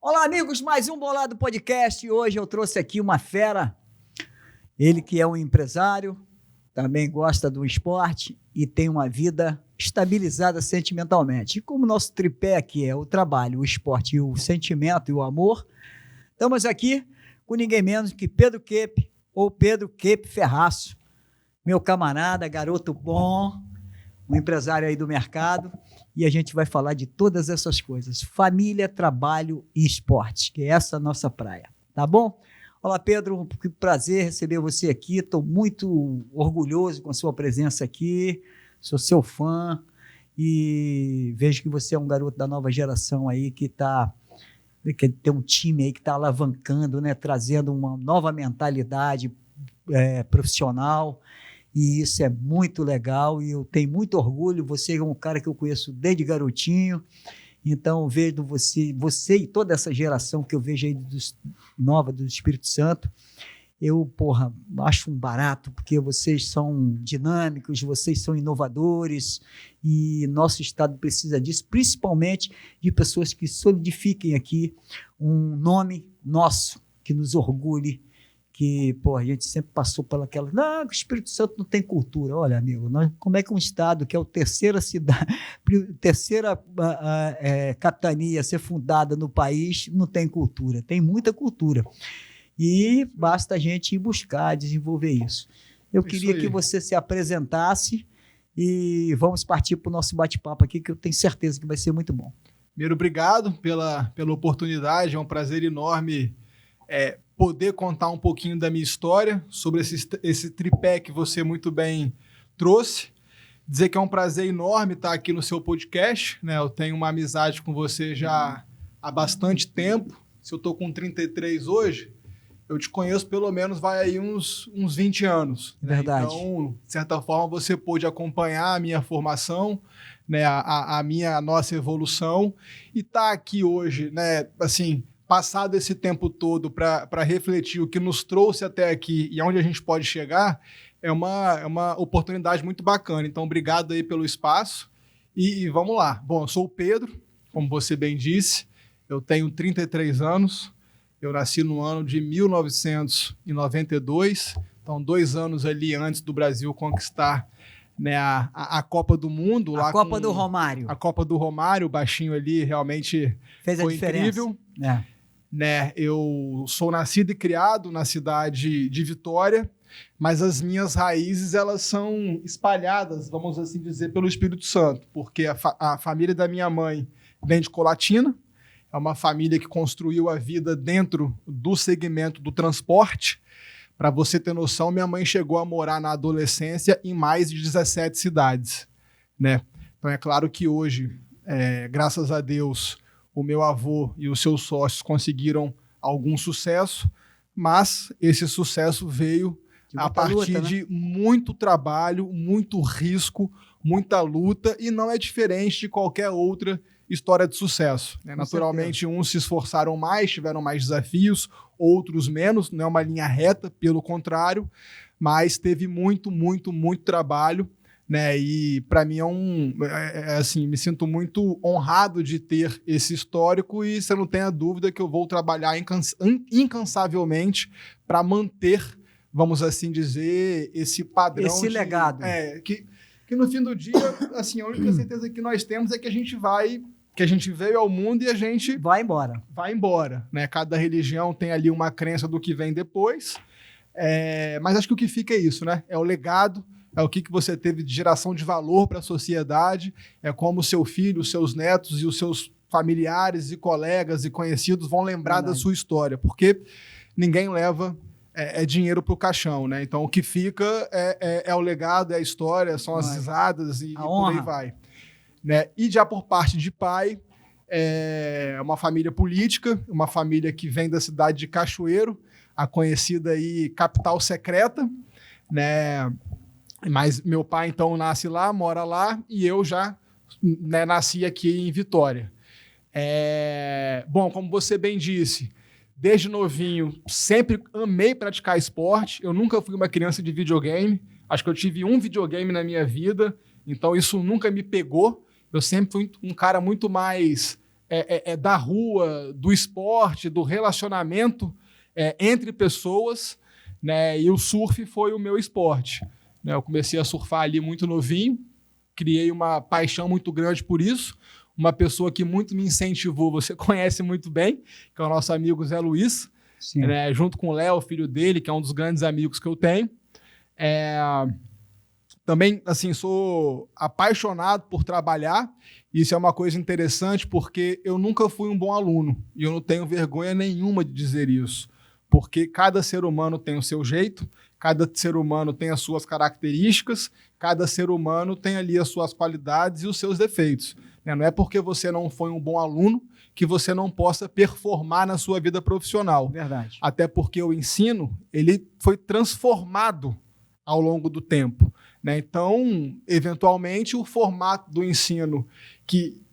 Olá, amigos, mais um Bolado Podcast. Hoje eu trouxe aqui uma fera, ele que é um empresário, também gosta do esporte e tem uma vida estabilizada sentimentalmente. E como nosso tripé aqui é o trabalho, o esporte e o sentimento e o amor, estamos aqui com ninguém menos que Pedro Kepp, ou Pedro Kepp Ferraço, meu camarada, garoto bom, um empresário aí do mercado, e a gente vai falar de todas essas coisas, família, trabalho e esporte, que é essa a nossa praia, tá bom? Olá, Pedro, que prazer receber você aqui, estou muito orgulhoso com a sua presença aqui, sou seu fã e vejo que você é um garoto da nova geração aí que tem um time aí que está alavancando, né, trazendo uma nova mentalidade profissional, e isso é muito legal e eu tenho muito orgulho. Você é um cara que eu conheço desde garotinho, então eu vejo você e toda essa geração que eu vejo aí nova do Espírito Santo, eu, acho um barato, porque vocês são dinâmicos, vocês são inovadores e nosso estado precisa disso, principalmente de pessoas que solidifiquem aqui um nome nosso, que nos orgulhe, que, a gente sempre passou pelaquela, não, o Espírito Santo não tem cultura. Olha, amigo, como é que um estado que é a terceira capitania a ser fundada no país não tem cultura? Tem muita cultura. E basta a gente ir buscar, desenvolver isso. Eu queria que você se apresentasse e vamos partir para o nosso bate-papo aqui, que eu tenho certeza que vai ser muito bom. Primeiro, obrigado pela oportunidade, é um prazer enorme poder contar um pouquinho da minha história, sobre esse tripé que você muito bem trouxe. Dizer que é um prazer enorme estar aqui no seu podcast, né? Eu tenho uma amizade com você já há bastante tempo. Se eu estou com 33 hoje, eu te conheço pelo menos vai aí uns 20 anos. Né? Verdade. Então, de certa forma, você pôde acompanhar a minha formação, né? a nossa evolução, e estar aqui hoje, né? Assim, passado esse tempo todo para refletir o que nos trouxe até aqui e aonde a gente pode chegar, é uma oportunidade muito bacana. Então, obrigado aí pelo espaço e vamos lá. Bom, eu sou o Pedro, como você bem disse, eu tenho 33 anos, eu nasci no ano de 1992, então 2 anos ali antes do Brasil conquistar, né, a Copa do Mundo. A Copa do Romário. A Copa do Romário, o baixinho ali realmente fez a diferença. Incrível. Né, eu sou nascido e criado na cidade de Vitória, mas as minhas raízes elas são espalhadas, vamos assim dizer, pelo Espírito Santo, porque a família da minha mãe vem de Colatina, é uma família que construiu a vida dentro do segmento do transporte. Para você ter noção, minha mãe chegou a morar na adolescência em mais de 17 cidades. Né? Então é claro que hoje, graças a Deus, o meu avô e os seus sócios conseguiram algum sucesso, mas esse sucesso veio a partir de muito trabalho, muito risco, muita luta, e não é diferente de qualquer outra história de sucesso. Né? Naturalmente, uns se esforçaram mais, tiveram mais desafios, outros menos, não é uma linha reta, pelo contrário, mas teve muito, muito, muito trabalho. Né? E para mim assim, me sinto muito honrado de ter esse histórico e você não tenha dúvida que eu vou trabalhar incansavelmente para manter, vamos assim dizer, esse padrão. Esse legado. Que no fim do dia, assim, a única certeza que nós temos é que a gente veio ao mundo e a gente vai embora. Vai embora. Né? Cada religião tem ali uma crença do que vem depois, mas acho que o que fica é isso, né? É o legado. É o que você teve de geração de valor para a sociedade, é como o seu filho, os seus netos e os seus familiares e colegas e conhecidos vão lembrar da sua história, porque ninguém leva dinheiro para o caixão, né? Então, o que fica é o legado, é a história, são as risadas e por aí vai. Né? E já por parte de pai, é uma família política, uma família que vem da cidade de Cachoeiro, a conhecida aí capital secreta, né? Mas meu pai, então, nasce lá, mora lá, e eu já nasci aqui em Vitória. Bom, como você bem disse, desde novinho, sempre amei praticar esporte. Eu nunca fui uma criança de videogame. Acho que eu tive um videogame na minha vida, então isso nunca me pegou. Eu sempre fui um cara muito mais da rua, do esporte, do relacionamento entre pessoas, né? E o surf foi o meu esporte, né? Eu comecei a surfar ali muito novinho, criei uma paixão muito grande por isso. Uma pessoa que muito me incentivou, você conhece muito bem, que é o nosso amigo Zé Luiz, né? Junto com o Léo, filho dele, que é um dos grandes amigos que eu tenho. Também, assim, sou apaixonado por trabalhar. Isso é uma coisa interessante porque eu nunca fui um bom aluno e eu não tenho vergonha nenhuma de dizer isso, porque cada ser humano tem o seu jeito, cada ser humano tem as suas características, cada ser humano tem ali as suas qualidades e os seus defeitos, né? Não é porque você não foi um bom aluno que você não possa performar na sua vida profissional. Verdade. Até porque o ensino, ele foi transformado ao longo do tempo, né? Então, eventualmente, o formato do ensino que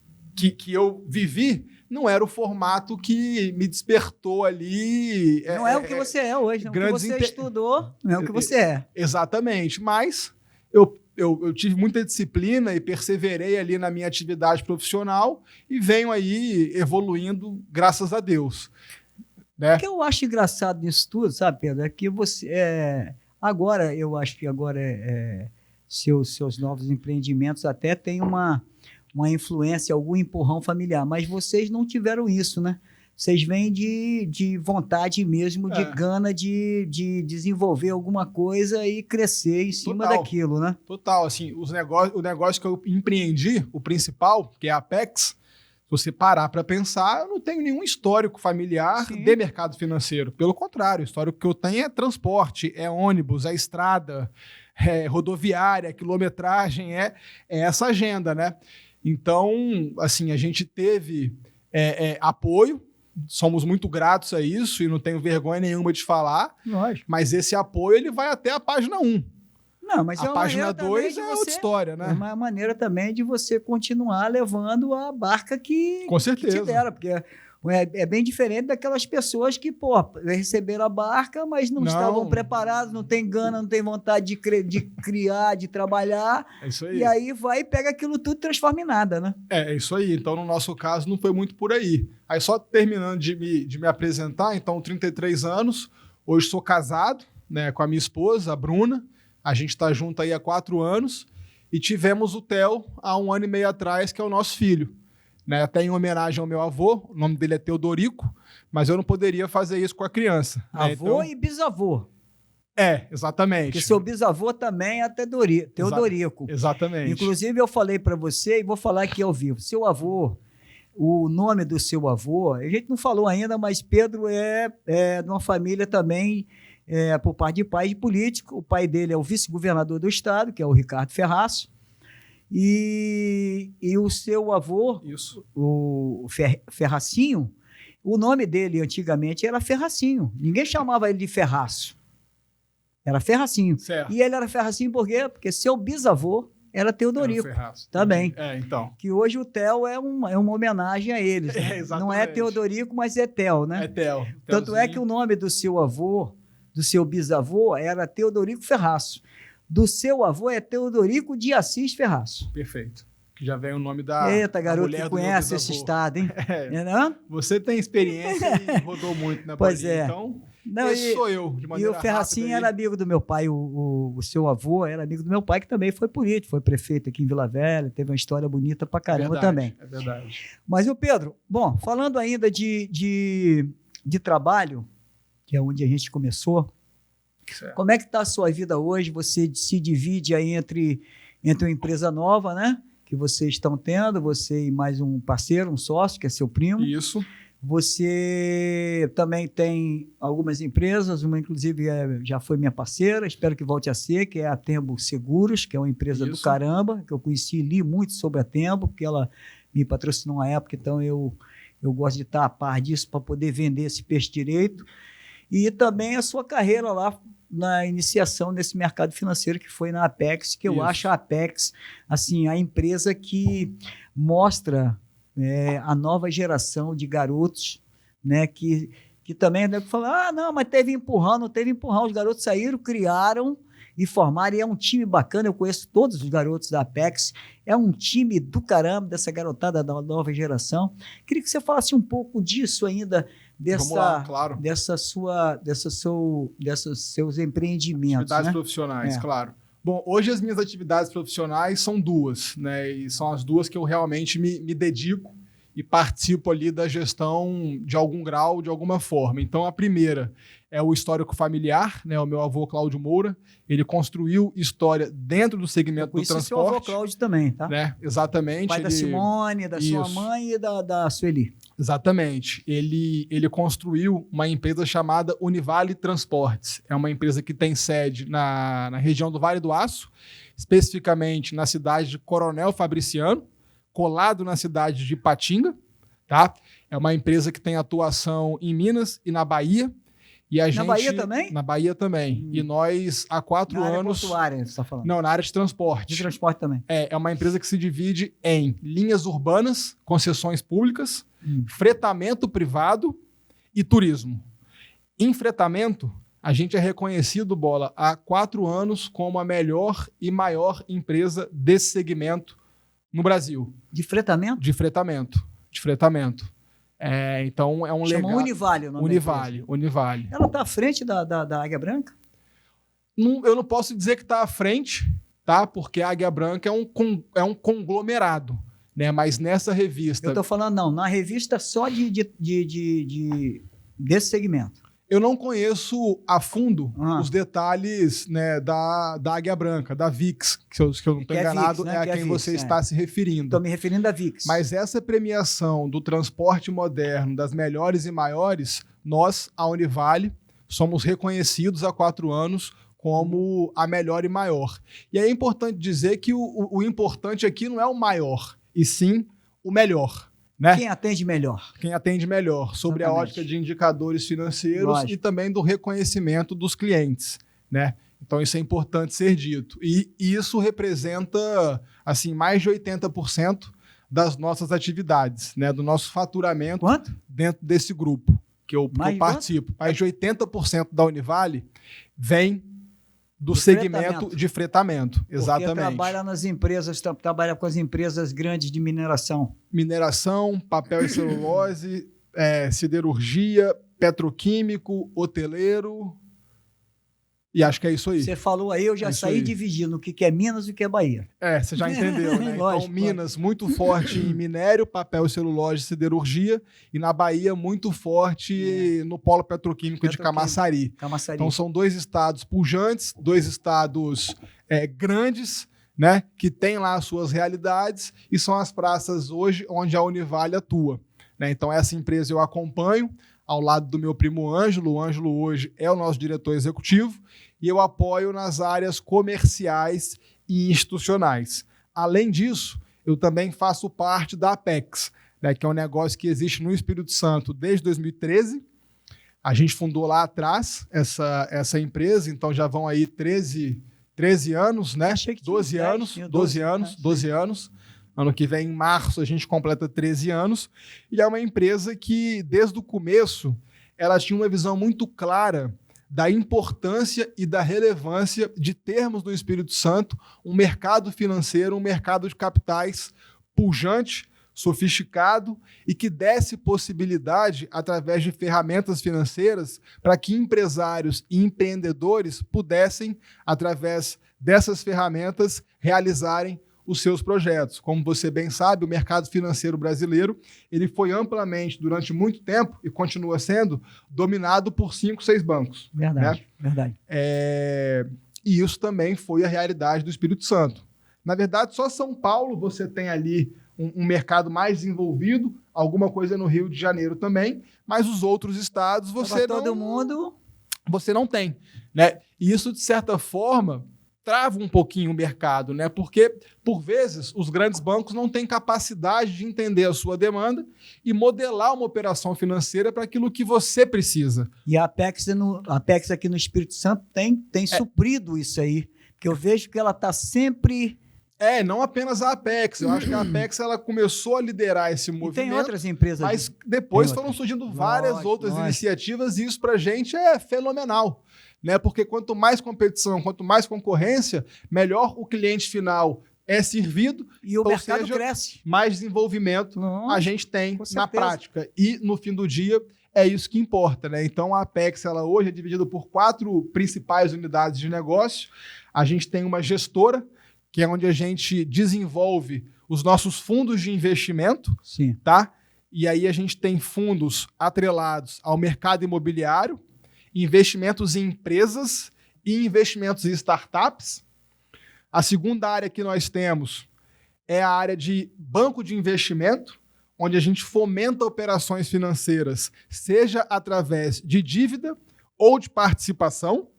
eu vivi não era o formato que me despertou ali. Não é o que você é hoje, não. O que você estudou não é o que você é. Exatamente, mas eu tive muita disciplina e perseverei ali na minha atividade profissional e venho aí evoluindo, graças a Deus, né? O que eu acho engraçado nisso tudo, sabe, Pedro, é que você... Agora, eu acho que seus novos empreendimentos até têm uma influência, algum empurrão familiar, mas vocês não tiveram isso, né? Vocês vêm de vontade mesmo, de gana de desenvolver alguma coisa e crescer em cima daquilo, né? Total, assim, o negócio que eu empreendi, o principal, que é a Apex, se você parar para pensar, eu não tenho nenhum histórico familiar de mercado financeiro. Pelo contrário, o histórico que eu tenho é transporte, é ônibus, é estrada, é rodoviária, é quilometragem, é essa agenda, né? Então, assim, a gente teve apoio, somos muito gratos a isso e não tenho vergonha nenhuma de falar. Lógico. Mas esse apoio ele vai até a página 1. Não, mas a página 2 é outra história, né? É uma maneira também de você continuar levando a barca que te deram, porque é bem diferente daquelas pessoas que, receberam a barca, mas não estavam preparados, não tem gana, não tem vontade de criar, de trabalhar. É isso aí. E aí vai e pega aquilo tudo e transforma em nada, né? É isso aí. Então, no nosso caso, não foi muito por aí. Aí, só terminando de me apresentar, então, 33 anos, hoje sou casado, né, com a minha esposa, a Bruna. A gente está junto aí há 4 anos e tivemos o Theo há 1 ano e meio atrás, que é o nosso filho. Né, até em homenagem ao meu avô, o nome dele é Teodorico, mas eu não poderia fazer isso com a criança. Avô, né? E bisavô. Exatamente. Porque seu bisavô também é Teodorico. Exatamente. Inclusive, eu falei para você e vou falar aqui ao vivo. Seu avô, o nome do seu avô, a gente não falou ainda, mas Pedro é de uma família também, por parte de pai de político. O pai dele é o vice-governador do estado, que é o Ricardo Ferraço. E o seu avô, o Ferracinho, o nome dele antigamente era Ferracinho. Ninguém chamava ele de Ferraço. Era Ferracinho. Certo. E ele era Ferracinho por quê? Porque seu bisavô era Teodorico. Também. Então. Que hoje o Theo é uma homenagem a eles. Né? Não é Teodorico, mas é Theo, né? É Theo. Tanto é que o nome do seu avô, do seu bisavô, era Teodorico Ferraço. Do seu avô é Teodorico de Assis Ferraço. Perfeito. Que já vem o nome da garoto mulher que conhece esse estado, hein? Você tem experiência e rodou muito na Pois bolinha, então esse sou eu, de maneira E o Ferracinho era amigo do meu pai, o seu avô era amigo do meu pai, que também foi político, foi prefeito aqui em Vila Velha, teve uma história bonita pra caramba também. É verdade. Mas o Pedro, bom, falando ainda de trabalho, que é onde a gente começou, certo. Como é que está a sua vida hoje? Você se divide aí entre uma empresa nova, né? Que vocês estão tendo, você e mais um parceiro, um sócio, que é seu primo. Isso. Você também tem algumas empresas, uma inclusive já foi minha parceira, espero que volte a ser, que é a Tembo Seguros, que é uma empresa do caramba, que eu conheci e li muito sobre a Tembo, porque ela me patrocinou uma época, então eu gosto de estar a par disso para poder vender esse peixe direito. E também a sua carreira lá na iniciação desse mercado financeiro, que foi na Apex, que eu acho a Apex assim, a empresa que mostra a nova geração de garotos, né, que também deve falar, não, mas teve empurrão, não teve empurrão, os garotos saíram, criaram e formaram, e é um time bacana, eu conheço todos os garotos da Apex, é um time do caramba, dessa garotada da nova geração. Queria que você falasse um pouco disso ainda, Vamos lá, claro. desses seus empreendimentos. Atividades né? profissionais, claro. Bom, hoje as minhas atividades profissionais são duas, né? E são as duas que eu realmente me dedico e participo ali da gestão de algum grau, de alguma forma. Então, a primeira é o histórico familiar, né? O meu avô, Cláudio Moura, ele construiu história dentro do segmento do transporte. Seu avô, Cláudio, também, tá? Né? Exatamente. Pai da Simone, da sua mãe e da Sueli. Exatamente. Ele construiu uma empresa chamada Univale Transportes. É uma empresa que tem sede na região do Vale do Aço, especificamente na cidade de Coronel Fabriciano, colado na cidade de Ipatinga, tá? É uma empresa que tem atuação em Minas e na Bahia. E na Bahia também? Na Bahia também. E nós, há 4 anos... Na área portuária, você está falando? Não, na área de transporte. De transporte também. É uma empresa que se divide em linhas urbanas, concessões públicas, fretamento privado e turismo. Em fretamento, a gente é reconhecido, Bola, há 4 anos como a melhor e maior empresa desse segmento no Brasil. De fretamento? De fretamento. Então, é um legado. Chama Univale o nome Univale. Ela está à frente da Águia Branca? Eu não posso dizer que está à frente, tá? Porque a Águia Branca é um conglomerado, né? Mas nessa revista... Eu estou falando, não, na revista só desse segmento. Eu não conheço a fundo os detalhes, né, da Águia Branca, da VIX, que eu não estou enganado, VIX, né? É a quem você está se referindo. Estou me referindo à VIX. Mas essa premiação do transporte moderno, das melhores e maiores, nós, a Univale, somos reconhecidos há 4 anos como a melhor e maior. E é importante dizer que o importante aqui não é o maior, e sim o melhor. Né? Quem atende melhor. Quem atende melhor, sobre a ótica de indicadores financeiros e também do reconhecimento dos clientes, né? Então isso é importante ser dito. E isso representa, assim, mais de 80% das nossas atividades, né? Do nosso faturamento. Quanto? Dentro desse grupo que eu participo. Mais de 80% da Univale vem do segmento de fretamento. Exatamente. Porque trabalha nas empresas, trabalha com as empresas grandes de mineração. Mineração, papel e celulose, siderurgia, petroquímico, hoteleiro. E acho que é isso aí. Você falou aí, eu já saí dividindo o que é Minas e o que é Bahia. Você já entendeu, né? Então, Minas, muito forte em minério, papel, celulose, siderurgia. E na Bahia, muito forte no polo petroquímico de Camaçari. Então, são 2 estados pujantes, 2 estados grandes, né? Que têm lá as suas realidades e são as praças hoje onde a Univale atua. Né? Então, essa empresa eu acompanho ao lado do meu primo Ângelo. O Ângelo hoje é o nosso diretor executivo e eu apoio nas áreas comerciais e institucionais. Além disso, eu também faço parte da Apex, né, que é um negócio que existe no Espírito Santo desde 2013. A gente fundou lá atrás essa empresa, então já vão aí 13 anos, né? 12 anos. Ano que vem, em março, a gente completa 13 anos. E é uma empresa que, desde o começo, ela tinha uma visão muito clara da importância e da relevância de termos no Espírito Santo um mercado financeiro, um mercado de capitais pujante, sofisticado e que desse possibilidade, através de ferramentas financeiras, para que empresários e empreendedores pudessem, através dessas ferramentas, realizarem os seus projetos. Como você bem sabe, o mercado financeiro brasileiro ele foi amplamente, durante muito tempo, e continua sendo, dominado por 5, 6 bancos. Verdade, né? verdade. E isso também foi a realidade do Espírito Santo. Na verdade, só São Paulo você tem ali um mercado mais desenvolvido, alguma coisa no Rio de Janeiro também, mas os outros estados você não tem. Né? E isso, de certa forma, trava um pouquinho o mercado, né? Porque, por vezes, os grandes bancos não têm capacidade de entender a sua demanda e modelar uma operação financeira para aquilo que você precisa. E a Apex aqui no Espírito Santo tem suprido isso aí, porque eu vejo que ela está sempre Não apenas a Apex. Eu acho que a Apex ela começou a liderar esse movimento. E tem outras empresas. Mas depois foram surgindo várias outras iniciativas e isso pra gente é fenomenal. Né? Porque quanto mais competição, quanto mais concorrência, melhor o cliente final é servido. E o mercado cresce. Mais desenvolvimento a gente tem na prática. E no fim do dia é isso que importa. Né? Então a Apex ela hoje é dividida por 4 principais unidades de negócio. A gente tem uma gestora, que é onde a gente desenvolve os nossos fundos de investimento. Sim. Tá? E aí a gente tem fundos atrelados ao mercado imobiliário, investimentos em empresas e investimentos em startups. A segunda área que nós temos é a área de banco de investimento, onde a gente fomenta operações financeiras, seja através de dívida ou de participação,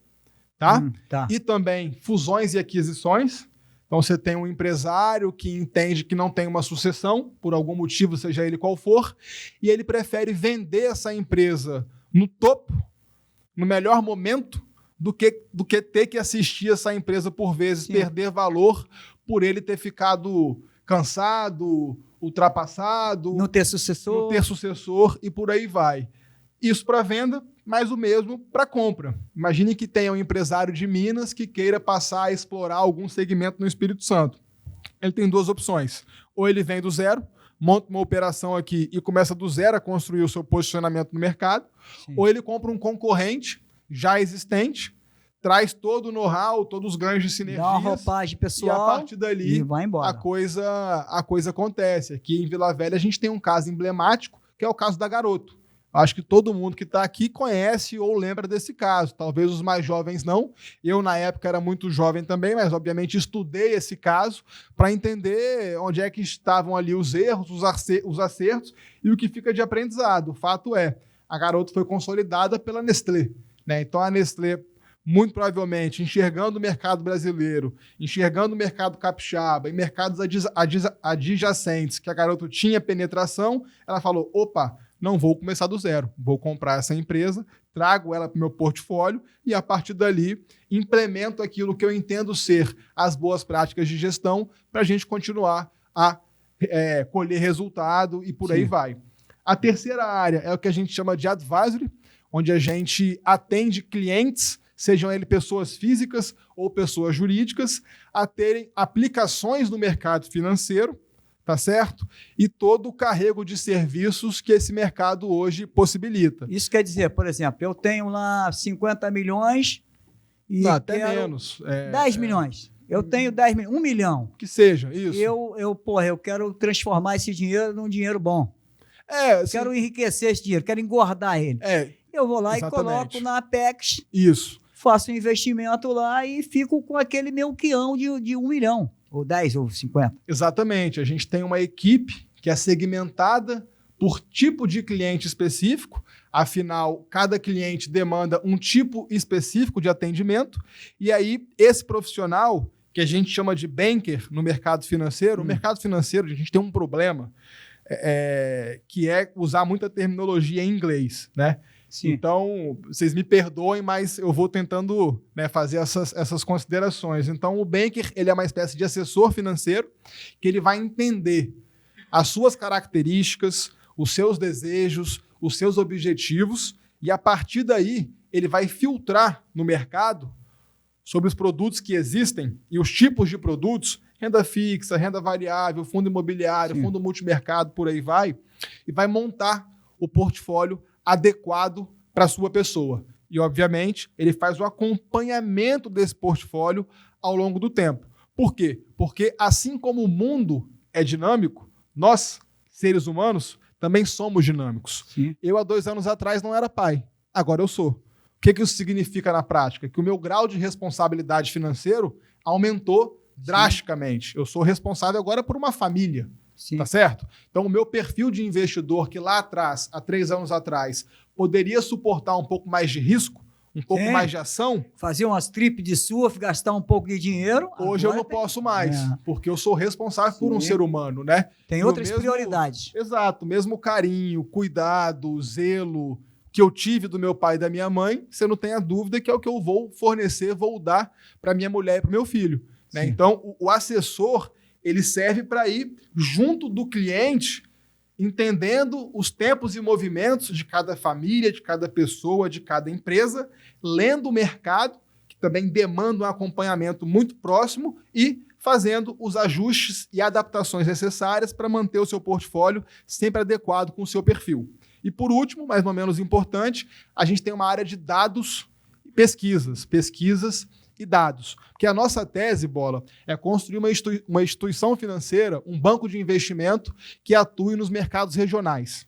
tá? E também fusões e aquisições. Então você tem um empresário que entende que não tem uma sucessão, por algum motivo, seja ele qual for, e ele prefere vender essa empresa no topo, no melhor momento, do que ter que assistir essa empresa, por vezes, perder valor por ele ter ficado cansado, ultrapassado, não ter sucessor e por aí vai. Isso para venda, mas o mesmo para compra. Imagine que tenha um empresário de Minas que queira passar a explorar algum segmento no Espírito Santo. Ele tem 2 opções. Ou ele vem do zero, monta uma operação aqui e começa do zero a construir o seu posicionamento no mercado, ou ele compra um concorrente já existente, traz todo o know-how, todos os ganhos de sinergias, dá uma roupagem pessoal, e a partir dali vai embora. A coisa acontece. Aqui em Vila Velha a gente tem um caso emblemático, que é o caso da Garoto. Acho que todo mundo que está aqui conhece ou lembra desse caso. Talvez os mais jovens não. Eu, na época, era muito jovem também, mas, obviamente, estudei esse caso para entender onde é que estavam ali os erros, os acertos e o que fica de aprendizado. O fato é, a Garoto foi consolidada pela Nestlé. Né? Então, a Nestlé, muito provavelmente, enxergando o mercado brasileiro, enxergando o mercado capixaba e mercados adjacentes que a Garoto tinha penetração, ela falou, opa, não vou começar do zero, vou comprar essa empresa, trago ela para o meu portfólio e, a partir dali, implemento aquilo que eu entendo ser as boas práticas de gestão para a gente continuar a colher resultado e por aí vai. A terceira área é o que a gente chama de advisory, onde a gente atende clientes, sejam eles pessoas físicas ou pessoas jurídicas, a terem aplicações no mercado financeiro, tá certo? E todo o carrego de serviços que esse mercado hoje possibilita. Isso quer dizer, por exemplo, eu tenho lá 50 milhões e não, até menos. 10 milhões. Eu tenho 10 milhões, 1 milhão. Que seja, isso. Eu quero transformar esse dinheiro num dinheiro bom. Quero enriquecer esse dinheiro, quero engordar ele. Eu vou lá exatamente. E coloco na Apex. Isso. Faço um investimento lá e fico com aquele meu quião de 1 milhão. Ou 10 ou 50. Exatamente. A gente tem uma equipe que é segmentada por tipo de cliente específico. Afinal, cada cliente demanda um tipo específico de atendimento. E aí, esse profissional, que a gente chama de banker no mercado financeiro, o mercado financeiro, a gente tem um problema, que é usar muita terminologia em inglês, né? Sim. Então, vocês me perdoem, mas eu vou tentando, né, fazer essas considerações. Então, o banker ele é uma espécie de assessor financeiro que ele vai entender as suas características, os seus desejos, os seus objetivos e, a partir daí, ele vai filtrar no mercado sobre os produtos que existem e os tipos de produtos, renda fixa, renda variável, fundo imobiliário, fundo multimercado, por aí vai, e vai montar o portfólio adequado para a sua pessoa. E, obviamente, ele faz o acompanhamento desse portfólio ao longo do tempo. Por quê? Porque, assim como o mundo é dinâmico, nós, seres humanos, também somos dinâmicos. Sim. Eu, há 2 anos atrás, não era pai. Agora eu sou. O que isso significa na prática? Que o meu grau de responsabilidade financeiro aumentou drasticamente. Eu sou responsável agora por uma família. Sim. Tá certo? Então, o meu perfil de investidor que lá atrás, há 3 anos atrás, poderia suportar um pouco mais de risco, um pouco mais de ação. Fazer umas trip de surf, gastar um pouco de dinheiro. Hoje eu não posso mais, porque eu sou responsável por um ser humano, né? Tem outras prioridades. Exato. Mesmo carinho, cuidado, zelo que eu tive do meu pai e da minha mãe, você não tenha dúvida que é o que eu vou fornecer, vou dar para minha mulher e para o meu filho. né? Então, o assessor, ele serve para ir junto do cliente, entendendo os tempos e movimentos de cada família, de cada pessoa, de cada empresa, lendo o mercado, que também demanda um acompanhamento muito próximo, e fazendo os ajustes e adaptações necessárias para manter o seu portfólio sempre adequado com o seu perfil. E por último, mas não menos importante, a gente tem uma área de dados e pesquisas e dados. Porque a nossa tese, Bola, é construir uma instituição financeira, um banco de investimento que atue nos mercados regionais.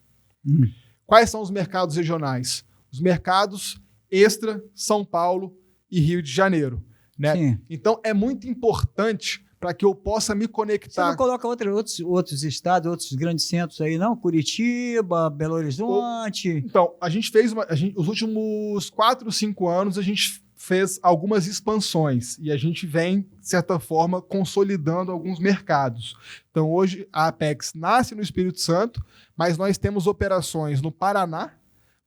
Quais são os mercados regionais? Os mercados Extra, São Paulo e Rio de Janeiro, né? Então, é muito importante para que eu possa me conectar. Você não coloca outros estados, outros grandes centros aí, não? Curitiba, Belo Horizonte? Então, a gente fez os últimos 4, 5 anos, a gente fez algumas expansões e a gente vem, de certa forma, consolidando alguns mercados. Então, hoje, a Apex nasce no Espírito Santo, mas nós temos operações no Paraná,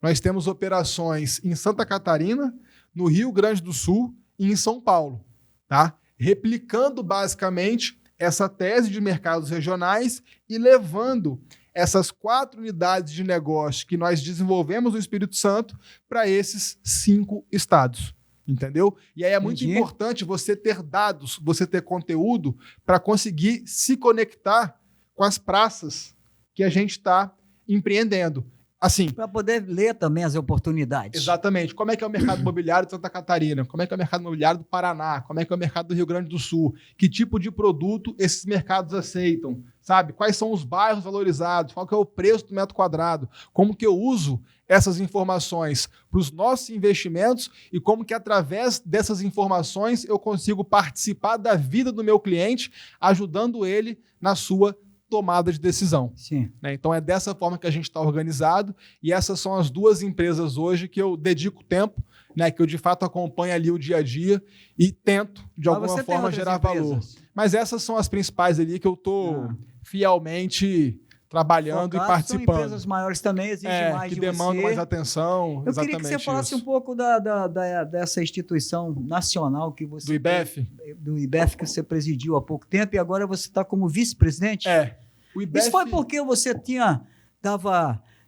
nós temos operações em Santa Catarina, no Rio Grande do Sul e em São Paulo, tá? Replicando basicamente essa tese de mercados regionais e levando essas 4 unidades de negócio que nós desenvolvemos no Espírito Santo para esses 5 estados, entendeu? E aí é muito importante você ter dados, você ter conteúdo para conseguir se conectar com as praças que a gente está empreendendo. Assim, para poder ler também as oportunidades. Exatamente. Como é que é o mercado imobiliário de Santa Catarina? Como é que é o mercado imobiliário do Paraná? Como é que é o mercado do Rio Grande do Sul? Que tipo de produto esses mercados aceitam? Sabe? Quais são os bairros valorizados? Qual que é o preço do metro quadrado? Como que eu uso essas informações para os nossos investimentos e como que através dessas informações eu consigo participar da vida do meu cliente, ajudando ele na sua tomada de decisão. Sim. Né? Então é dessa forma que a gente está organizado e essas são as 2 empresas hoje que eu dedico tempo, né? Que eu de fato acompanho ali o dia a dia e tento de alguma forma gerar valor. Mas essas são as principais ali que eu estou fielmente trabalhando e participando. São empresas maiores também, exigem mais que de demandam você. mais atenção. Eu queria que você falasse um pouco dessa instituição nacional que você... Do IBEF? Do IBEF que você presidiu há pouco tempo e agora você está como vice-presidente? O IBEF... Isso foi porque você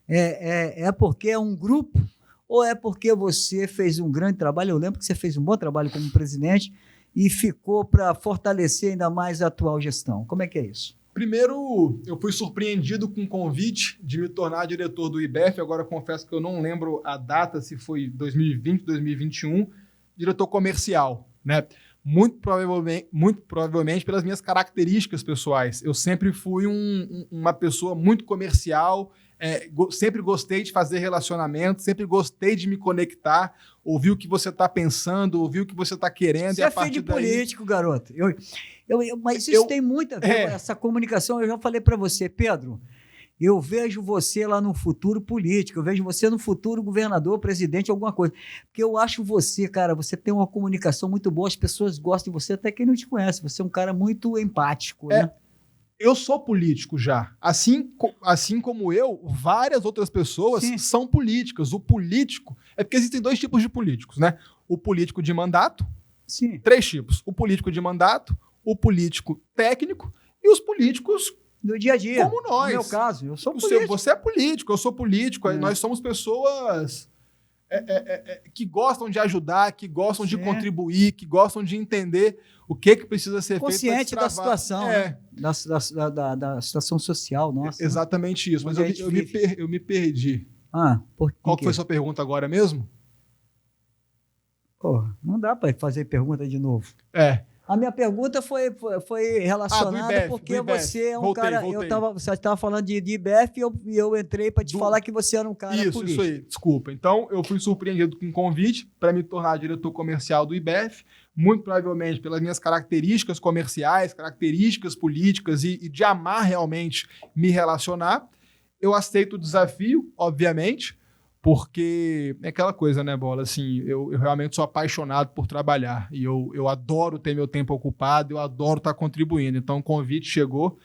é porque é um grupo ou é porque você fez um grande trabalho? Eu lembro que você fez um bom trabalho como presidente e ficou para fortalecer ainda mais a atual gestão. Como é que é isso? Primeiro, eu fui surpreendido com o convite de me tornar diretor do IBEF. Agora, confesso que eu não lembro a data, se foi 2020, 2021, diretor comercial, né? Muito provavelmente pelas minhas características pessoais. Eu sempre fui uma pessoa muito comercial, sempre gostei de fazer relacionamento, sempre gostei de me conectar, ouvir o que você está pensando, ouvir o que você está querendo. Você e a é filho de daí... político, garoto. Mas isso tem muito a ver com essa comunicação. Eu já falei para você, Pedro, eu vejo você lá no futuro político, eu vejo você no futuro governador, presidente, alguma coisa. Porque eu acho você, cara, você tem uma comunicação muito boa, as pessoas gostam de você, até quem não te conhece. Você é um cara muito empático, né? Eu sou político já. Assim como eu, várias outras pessoas são políticas. O político... É porque existem 2 tipos de políticos, né? O político de mandato. 3 tipos. O político de mandato, o político técnico e os políticos do dia a dia. Como nós. No meu caso, eu sou político. Você é político, eu sou político. Nós somos pessoas que gostam de ajudar, que gostam de contribuir, que gostam de entender o que precisa ser consciente feito. Consciente da situação, né? da situação social nossa. Exatamente isso. Mas eu me perdi. Qual foi a sua pergunta agora mesmo? Pô, não dá para fazer pergunta de novo. A minha pergunta foi relacionada porque você é um cara... Você estava falando de IBEF e eu entrei para te falar que você era um cara político. Isso aí, desculpa. Então, eu fui surpreendido com um convite para me tornar diretor comercial do IBEF, muito provavelmente pelas minhas características comerciais, características políticas e de amar realmente me relacionar. Eu aceito o desafio, obviamente, porque é aquela coisa, né, Bola? Assim, eu realmente sou apaixonado por trabalhar e eu adoro ter meu tempo ocupado, eu adoro estar contribuindo. Então, o convite chegou.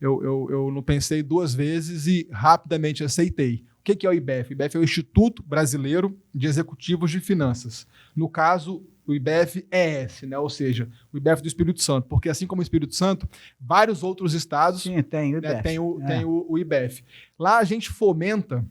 Eu não pensei duas vezes e rapidamente aceitei. O que é o IBEF? O IBEF é o Instituto Brasileiro de Executivos de Finanças. No caso, o IBEF-ES, né? Ou seja, o IBEF do Espírito Santo, porque assim como o Espírito Santo, vários outros estados tem o IBEF. Né, tem o IBEF. Lá a gente fomenta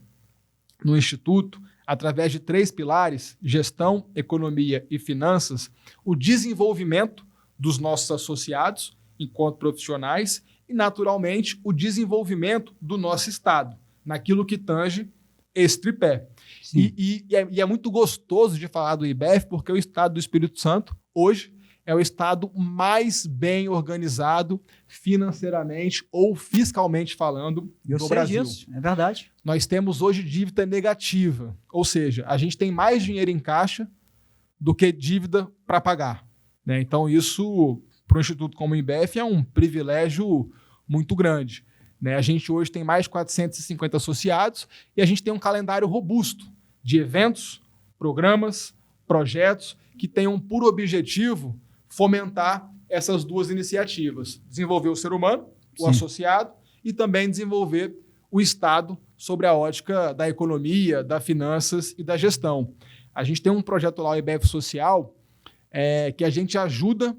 no Instituto, através de 3 pilares, gestão, economia e finanças, o desenvolvimento dos nossos associados enquanto profissionais e, naturalmente, o desenvolvimento do nosso Estado, naquilo que tange esse tripé. E é muito gostoso de falar do IBEF, porque o Estado do Espírito Santo, hoje, é o estado mais bem organizado financeiramente ou fiscalmente falando no Brasil. Disso, é verdade. Nós temos hoje dívida negativa, ou seja, a gente tem mais dinheiro em caixa do que dívida para pagar, né? Então isso, para um instituto como o IBEF, é um privilégio muito grande, né? A gente hoje tem mais de 450 associados e a gente tem um calendário robusto de eventos, programas, projetos que tenham por objetivo fomentar essas duas iniciativas. Desenvolver o ser humano, o associado, e também desenvolver o Estado sobre a ótica da economia, das finanças e da gestão. A gente tem um projeto lá, o IBEF Social, que a gente ajuda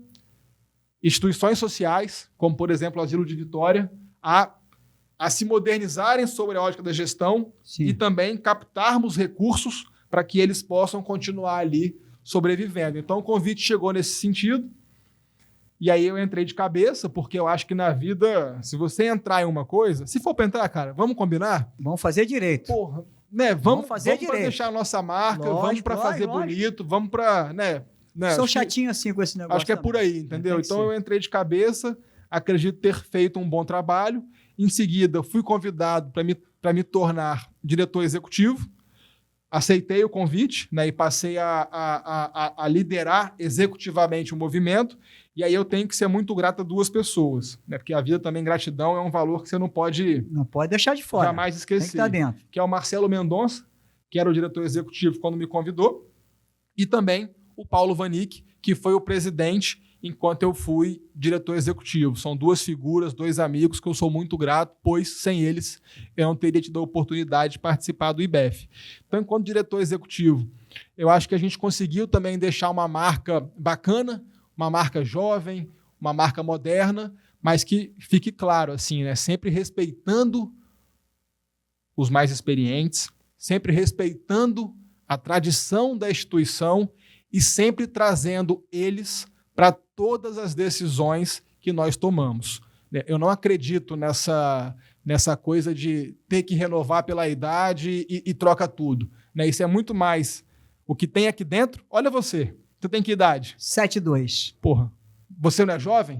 instituições sociais, como, por exemplo, o Asilo de Vitória, a se modernizarem sobre a ótica da gestão e também captarmos recursos para que eles possam continuar ali sobrevivendo. Então, o convite chegou nesse sentido, e aí eu entrei de cabeça, porque eu acho que na vida, se você entrar em uma coisa, se for para entrar, cara, vamos combinar? Vamos fazer direito. Porra, né? Vamos para deixar a nossa marca, vamos para fazer bonito, vamos para... Né, sou chatinho assim com esse negócio. Acho que é por aí, entendeu? Então eu entrei de cabeça, acredito ter feito um bom trabalho. Em seguida, fui convidado para me tornar diretor executivo. Aceitei o convite, né, e passei a liderar executivamente o movimento. E aí eu tenho que ser muito grato a 2 pessoas, né, porque a vida também, gratidão, é um valor que você não pode deixar de fora. Jamais esquecer. Tem que estar dentro. Que é o Marcelo Mendonça, que era o diretor executivo quando me convidou, e também o Paulo Vanik, que foi o presidente enquanto eu fui diretor executivo. São 2 figuras, 2 amigos que eu sou muito grato, pois sem eles eu não teria tido a oportunidade de participar do IBEF. Então, enquanto diretor executivo, eu acho que a gente conseguiu também deixar uma marca bacana, uma marca jovem, uma marca moderna, mas que fique claro, assim, né, sempre respeitando os mais experientes, sempre respeitando a tradição da instituição e sempre trazendo eles para todas as decisões que nós tomamos. Eu não acredito nessa coisa de ter que renovar pela idade e troca tudo. Isso é muito mais o que tem aqui dentro. Olha você tem que idade? 7'2". Porra, você não é jovem?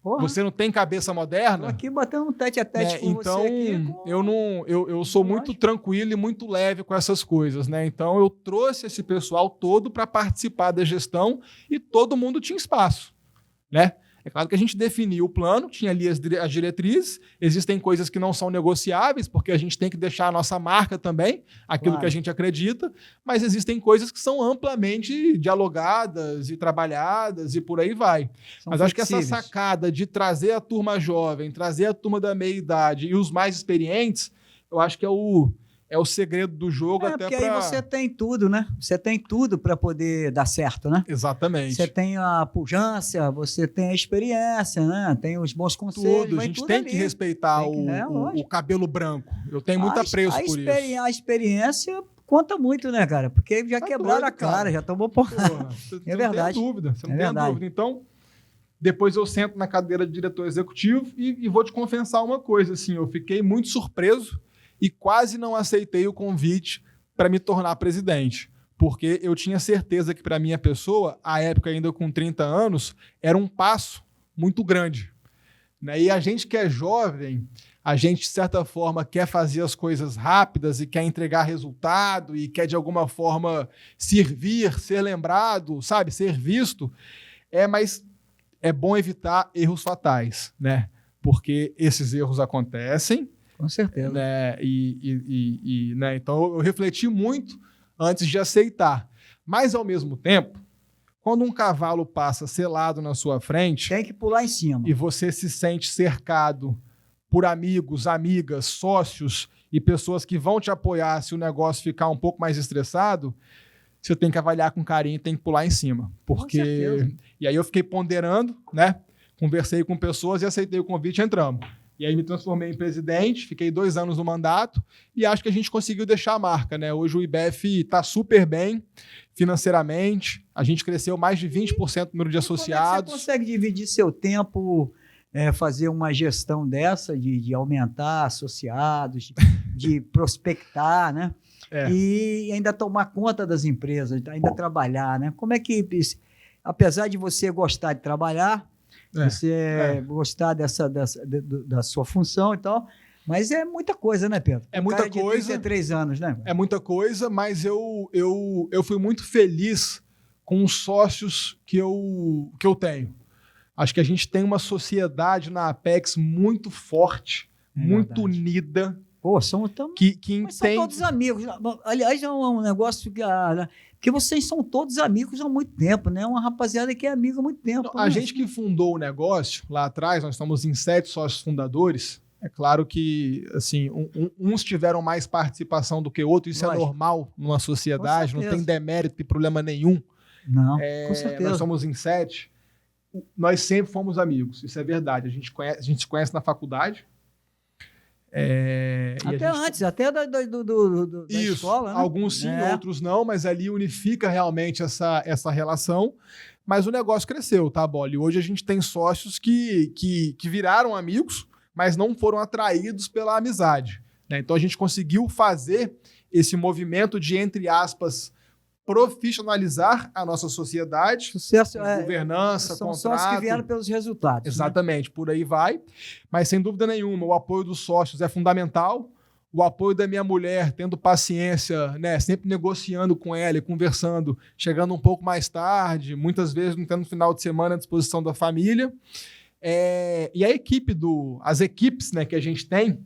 Porra. Você não tem cabeça moderna? Tô aqui batendo um tete-a-tete com então, você aqui. Eu sou muito tranquilo e muito leve com essas coisas, né? Então, eu trouxe esse pessoal todo para participar da gestão e todo mundo tinha espaço, né? É claro que a gente definiu o plano, tinha ali as diretrizes, existem coisas que não são negociáveis, porque a gente tem que deixar a nossa marca também, aquilo que a gente acredita, mas existem coisas que são amplamente dialogadas e trabalhadas e por aí vai. Mas acho que essa sacada de trazer a turma jovem, trazer a turma da meia-idade e os mais experientes, eu acho que é o segredo do jogo, até porque aí você tem tudo, né? Você tem tudo para poder dar certo, né? Exatamente. Você tem a pujança, você tem a experiência, né? Tem os bons conselhos. Tudo. A gente tem que respeitar o cabelo branco. Eu tenho muito apreço por isso. A experiência conta muito, né, cara? Porque já quebraram a cara, já tomou porrada. É verdade. Você não tem dúvida. Então, depois eu sento na cadeira de diretor executivo e vou te confessar uma coisa, assim, eu fiquei muito surpreso e quase não aceitei o convite para me tornar presidente, porque eu tinha certeza que para minha pessoa, à época ainda com 30 anos, era um passo muito grande, né? E a gente que é jovem, a gente de certa forma quer fazer as coisas rápidas e quer entregar resultado e quer de alguma forma servir, ser lembrado, sabe, ser visto, mas é bom evitar erros fatais, né? Porque esses erros acontecem. Com certeza. Né? Né? Então, eu refleti muito antes de aceitar. Mas, ao mesmo tempo, quando um cavalo passa selado na sua frente... Tem que pular em cima. E você se sente cercado por amigos, amigas, sócios e pessoas que vão te apoiar se o negócio ficar um pouco mais estressado, você tem que avaliar com carinho, tem que pular em cima. Porque... Com certeza. E aí eu fiquei ponderando, né? Conversei com pessoas e aceitei o convite e entramos. E aí me transformei em presidente, fiquei 2 anos no mandato e acho que a gente conseguiu deixar a marca, né? Hoje o IBEF está super bem financeiramente, a gente cresceu mais de 20% no número de associados. Como é que você consegue dividir seu tempo, fazer uma gestão dessa, de aumentar associados, de prospectar, né? E ainda tomar conta das empresas, ainda trabalhar, né? Como é que, apesar de você gostar de trabalhar, você gostar da sua função e tal, mas é muita coisa, né, Pedro? É muita coisa. De 33 anos, né? É muita coisa, mas eu fui muito feliz com os sócios que eu tenho. Acho que a gente tem uma sociedade na Apex muito forte, muito unida. Pô, são todos amigos. Aliás, é um negócio que vocês são todos amigos há muito tempo, né? Uma rapaziada que é amiga há muito tempo. A gente que fundou o negócio lá atrás, nós estamos em 7 sócios fundadores. É claro que assim, uns tiveram mais participação do que outros, isso é normal numa sociedade, não tem demérito e problema nenhum. Não, com certeza. Nós somos em 7. Nós sempre fomos amigos, isso é verdade. A gente se conhece na faculdade. Até da escola, né? Alguns sim, outros não, mas ali unifica realmente essa relação. Mas o negócio cresceu, tá, Bola? E hoje a gente tem sócios que viraram amigos, mas não foram atraídos pela amizade, né? Então a gente conseguiu fazer esse movimento de, entre aspas, profissionalizar a nossa sociedade, sucesso, governança, são contrato. São os que vieram pelos resultados. Exatamente, né? Por aí vai. Mas, sem dúvida nenhuma, o apoio dos sócios é fundamental. O apoio da minha mulher, tendo paciência, né? Sempre negociando com ela e conversando, chegando um pouco mais tarde, muitas vezes não tendo final de semana à disposição da família. E a equipe as equipes, né, que a gente tem,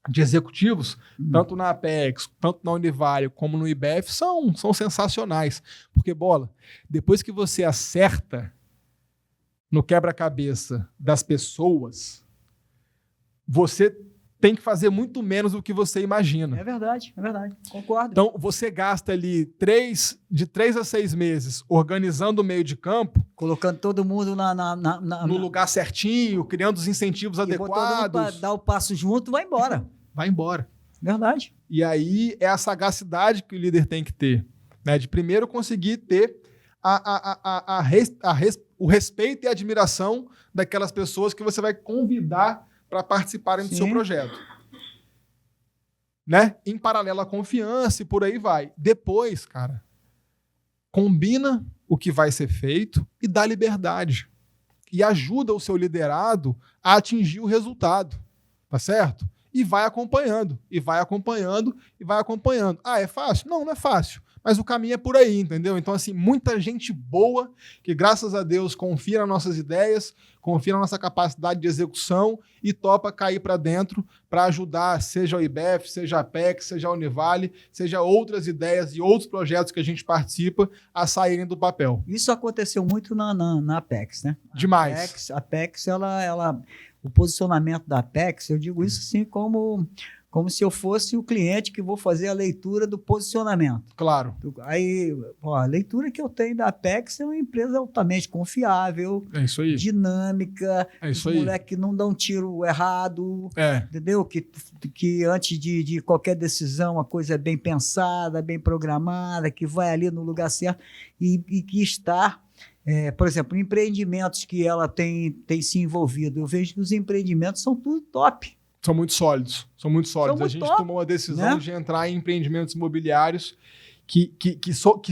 de executivos, tanto na Apex, tanto na Univale, como no IBEF, são sensacionais. Porque, Bola, depois que você acerta no quebra-cabeça das pessoas, você tem que fazer muito menos do que você imagina. É verdade, concordo. Então, você gasta ali de 3 a 6 meses organizando o meio de campo, colocando todo mundo no lugar certinho, criando os incentivos adequados. Para dar o passo junto, vai embora. Vai embora. Verdade. E aí é a sagacidade que o líder tem que ter, né? De primeiro conseguir ter o respeito e a admiração daquelas pessoas que você vai convidar para participarem do seu projeto. Né? Em paralelo à confiança e por aí vai. Depois, cara, combina o que vai ser feito e dá liberdade. E ajuda o seu liderado a atingir o resultado. Tá certo? E vai acompanhando, e vai acompanhando, e vai acompanhando. É fácil? Não é fácil. Mas o caminho é por aí, entendeu? Então, assim, muita gente boa que, graças a Deus, confia nas nossas ideias, confia na nossa capacidade de execução e topa cair para dentro para ajudar, seja o IBEF, seja a Apex, seja a Univale, seja outras ideias e outros projetos que a gente participa a saírem do papel. Isso aconteceu muito na Apex, né? Demais. A Apex, o posicionamento da Apex, eu digo isso assim como se eu fosse o cliente que vou fazer a leitura do posicionamento. Claro. Aí, a leitura que eu tenho da Apex é uma empresa altamente confiável, dinâmica, os moleques que não dão tiro errado, entendeu? Que antes de qualquer decisão a coisa é bem pensada, bem programada, que vai ali no lugar certo e que está... por exemplo, empreendimentos que ela tem se envolvido, eu vejo que os empreendimentos são tudo top. São muito sólidos. A gente tomou a decisão, né, de entrar em empreendimentos imobiliários que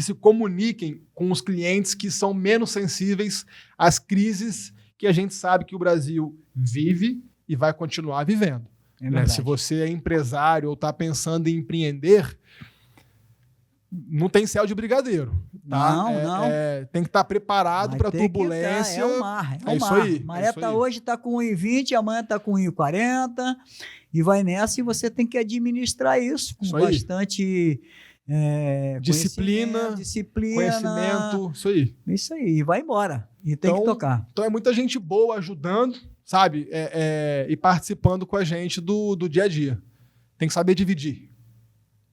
se comuniquem com os clientes que são menos sensíveis às crises que a gente sabe que o Brasil vive e vai continuar vivendo. Né? Se você é empresário ou está pensando em empreender, não tem céu de brigadeiro. Tá? Não. Tem que estar preparado para turbulência. É o mar. Isso aí. A maré hoje está com 1,20, amanhã está com 1,40 e vai nessa, e você tem que administrar isso com bastante disciplina, conhecimento. Isso aí. E vai embora. E tem que tocar. Então é muita gente boa ajudando, sabe? E participando com a gente do dia a dia. Tem que saber dividir.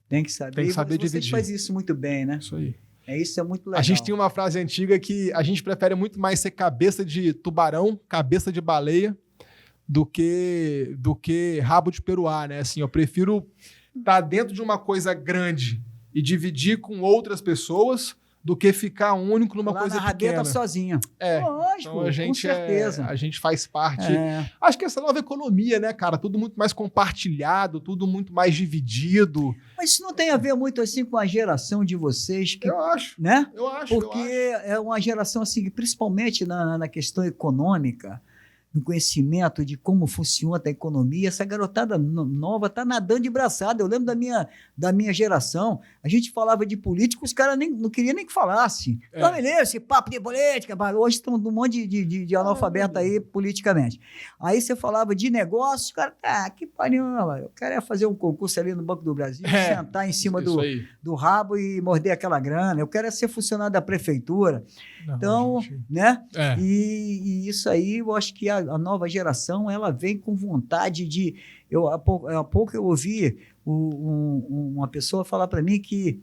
Tem que saber. Tem que saber Vocês dividir. fazem isso muito bem, né? Isso aí. Isso é muito legal. A gente tem uma frase antiga que a gente prefere muito mais ser cabeça de tubarão, cabeça de baleia, do que rabo de peruá, né? Assim, eu prefiro estar dentro de uma coisa grande e dividir com outras pessoas do que ficar único numa lá coisa na rabeta pequena. sozinha. Lógico, Então a gente com certeza. a gente faz parte. É. Acho que essa nova economia, né, cara? Tudo muito mais compartilhado, tudo muito mais dividido. Mas isso não tem a ver muito assim com a geração de vocês, que, Eu acho. né? Eu acho. Porque é uma geração assim, principalmente na questão econômica, no conhecimento de como funciona a economia, essa garotada nova está nadando de braçada. Eu lembro da minha geração, a gente falava de política, os caras não queriam nem que falasse. Não, beleza, esse papo de política. Hoje estão um monte de analfabeto aí politicamente. Aí você falava de negócio, os caras, que pariu, eu quero fazer um concurso ali no Banco do Brasil, sentar em cima do rabo e morder aquela grana. Eu quero ser funcionário da prefeitura. Não, então, gente... né? E isso aí, eu acho que a nova geração, ela vem com vontade de... Há pouco eu ouvi uma pessoa falar para mim que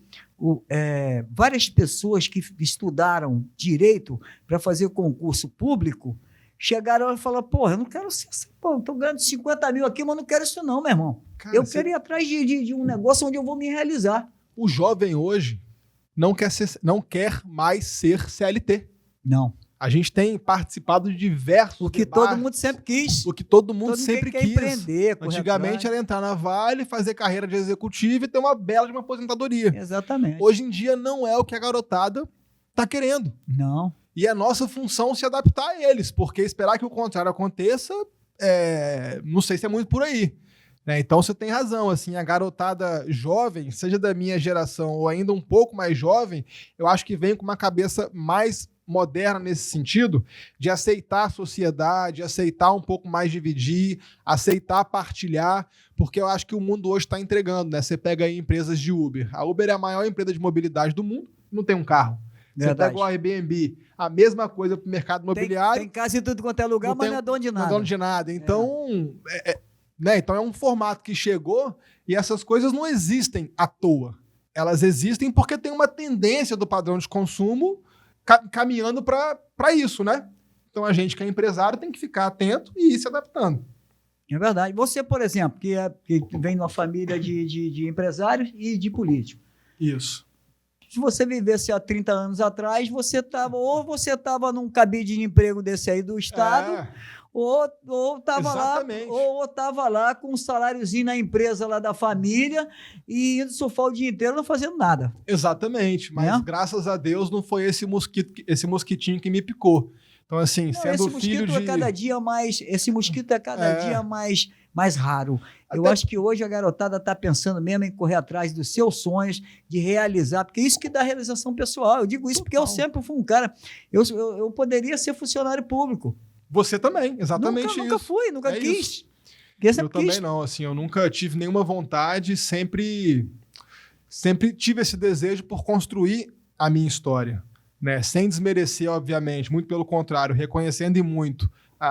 várias pessoas que estudaram direito para fazer o concurso público chegaram e falaram, eu não quero ser assim, estou ganhando 50 mil aqui, mas não quero isso não, meu irmão. Cara, eu quero ir atrás de um negócio onde eu vou me realizar. O jovem hoje não quer mais ser CLT. Não. A gente tem participado de diversos O que debates, todo mundo sempre quis. O que todo mundo sempre quis. Empreender, antigamente era entrar na Vale, fazer carreira de executivo e ter uma bela de uma aposentadoria. Exatamente. Hoje em dia não é o que a garotada tá querendo. Não. E é nossa função se adaptar a eles, porque esperar que o contrário aconteça, não sei se é muito por aí. Né? Então você tem razão, assim, a garotada jovem, seja da minha geração ou ainda um pouco mais jovem, eu acho que vem com uma cabeça mais moderna nesse sentido, de aceitar a sociedade, aceitar um pouco mais dividir, aceitar partilhar, porque eu acho que o mundo hoje está entregando, né? Você pega aí empresas de Uber. A Uber é a maior empresa de mobilidade do mundo, não tem um carro. Verdade. Você pega o Airbnb, a mesma coisa para o mercado imobiliário. Tem casa em tudo quanto é lugar, mas não é dono de nada. Não é dono de nada. Então, né? Então é um formato que chegou e essas coisas não existem à toa. Elas existem porque tem uma tendência do padrão de consumo caminhando para isso, né? Então a gente que é empresário tem que ficar atento e ir se adaptando. É verdade. Você, por exemplo, que vem de uma família de empresários e de políticos. Isso. Se você vivesse há 30 anos atrás, você estava num cabide de emprego desse aí do Estado, ou estava lá com um saláriozinho na empresa lá da família e indo surfar o dia inteiro não fazendo nada. Exatamente, mas graças a Deus não foi esse mosquitinho que me picou. Então, assim, sendo filho de... Esse mosquito é cada dia mais raro. Eu acho que hoje a garotada está pensando mesmo em correr atrás dos seus sonhos, de realizar, porque isso que dá realização pessoal. Eu digo isso porque eu sempre fui um cara... Eu poderia ser funcionário público. Você também, exatamente isso. Nunca fui, nunca quis. Isso. Eu também não, assim, eu nunca tive nenhuma vontade, sempre tive esse desejo por construir a minha história, né? Sem desmerecer, obviamente, muito pelo contrário, reconhecendo e muito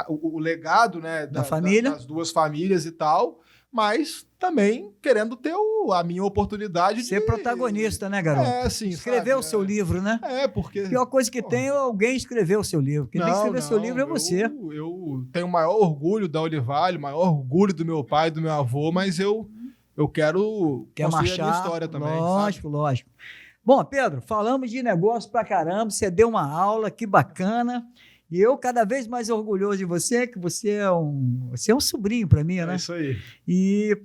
o legado, né, da família, das duas famílias e tal, mas também querendo ter a minha oportunidade de... Ser protagonista, né, garoto? Assim, escrever o seu livro, né? Porque... A pior coisa que tem é alguém escrever o seu livro. Quem tem que escrever seu livro é você. Eu tenho o maior orgulho da Olivale, o maior orgulho do meu pai, do meu avô, mas eu quero construir a minha história também. Lógico. Bom, Pedro, falamos de negócio pra caramba, você deu uma aula, que bacana. E eu cada vez mais orgulhoso de você, que você é um sobrinho para mim, né? É isso aí. E,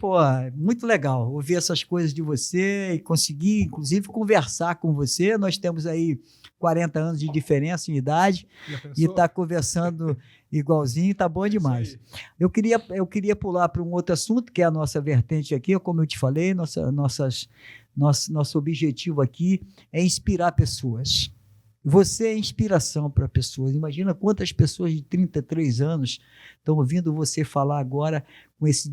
muito legal ouvir essas coisas de você e conseguir, inclusive, conversar com você. Nós temos aí 40 anos de diferença em idade e tá conversando igualzinho, tá bom demais. Eu queria pular para um outro assunto, que é a nossa vertente aqui, como eu te falei, nosso objetivo aqui é inspirar pessoas. Você é inspiração para pessoas. Imagina quantas pessoas de 33 anos estão ouvindo você falar agora com esse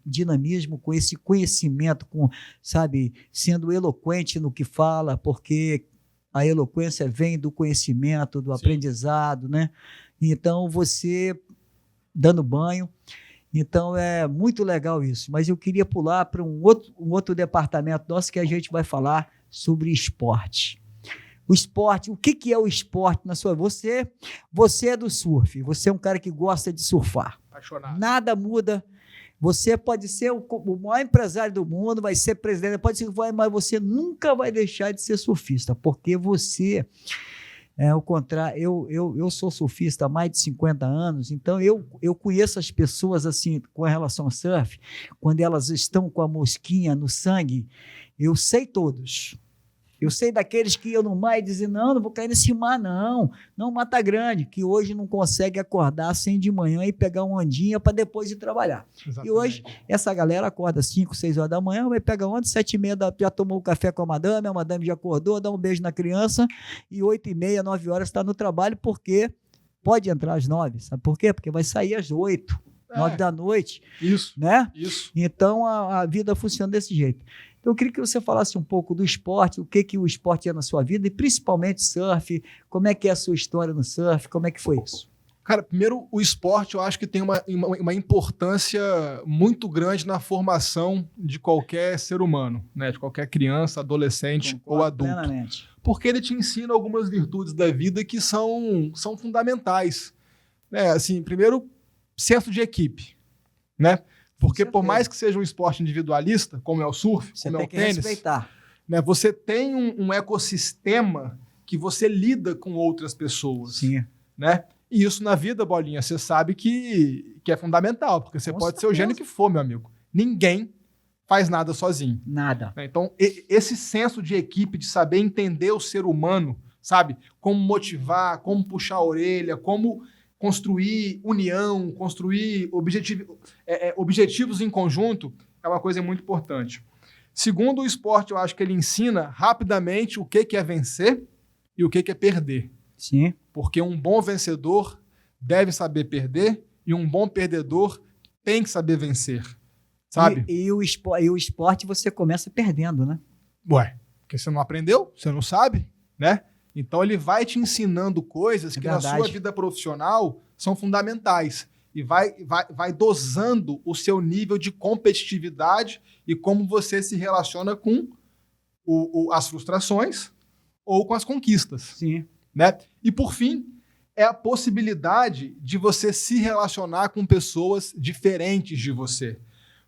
dinamismo, com esse conhecimento, sendo eloquente no que fala, porque a eloquência vem do conhecimento, do aprendizado, né? Então, você dando banho. Então, é muito legal isso. Mas eu queria pular para um outro departamento nosso que a gente vai falar sobre esporte. O esporte, o que é o esporte na sua vida? Você é do surf, você é um cara que gosta de surfar. Apaixonado. Nada muda. Você pode ser o maior empresário do mundo, vai ser presidente, pode ser, mas você nunca vai deixar de ser surfista, porque você é o contrário. Eu sou surfista há mais de 50 anos, então eu conheço as pessoas assim com relação ao surf, quando elas estão com a mosquinha no sangue, eu sei todos. Eu sei daqueles que iam no mar e diziam, não vou cair nesse mar, não, Mata Grande, que hoje não consegue acordar sem de manhã e pegar uma ondinha para depois ir trabalhar. Exatamente. E hoje, essa galera acorda 5, 6 horas da manhã, vai pegar onda, 7h30, já tomou o café com a madame já acordou, dá um beijo na criança, e 8h30, 9 horas está no trabalho, porque pode entrar às 9, sabe por quê? Porque vai sair às 8, 9 da noite. Isso, né? isso. Então, a vida funciona desse jeito. Então, eu queria que você falasse um pouco do esporte, o que o esporte é na sua vida, e principalmente surf, como é que é a sua história no surf, como é que foi isso? Cara, primeiro, o esporte eu acho que tem uma importância muito grande na formação de qualquer ser humano, né? De qualquer criança, adolescente ou adulto. Plenamente. Porque ele te ensina algumas virtudes da vida que são fundamentais. Né? Assim, primeiro, senso de equipe, né? Porque por mais que seja um esporte individualista, como é o surf, você como é o tem que tênis, respeitar. né, você tem um ecossistema que você lida com outras pessoas. Sim. Né? E isso na vida, Bolinha, você sabe que é fundamental, porque você pode ser o gênio que for, meu amigo. Ninguém faz nada sozinho. Nada. Então, esse senso de equipe, de saber entender o ser humano, sabe? Como motivar, como puxar a orelha, como construir união, construir objetivos em conjunto, é uma coisa muito importante. Segundo, o esporte, eu acho que ele ensina rapidamente o que é vencer e o que é perder. Sim. Porque um bom vencedor deve saber perder e um bom perdedor tem que saber vencer, sabe? E o esporte você começa perdendo, né? Ué, porque você não aprendeu, você não sabe, né? Então ele vai te ensinando coisas que na sua vida profissional são fundamentais e vai dosando o seu nível de competitividade e como você se relaciona com as frustrações ou com as conquistas. Sim. Né? E por fim, é a possibilidade de você se relacionar com pessoas diferentes de você.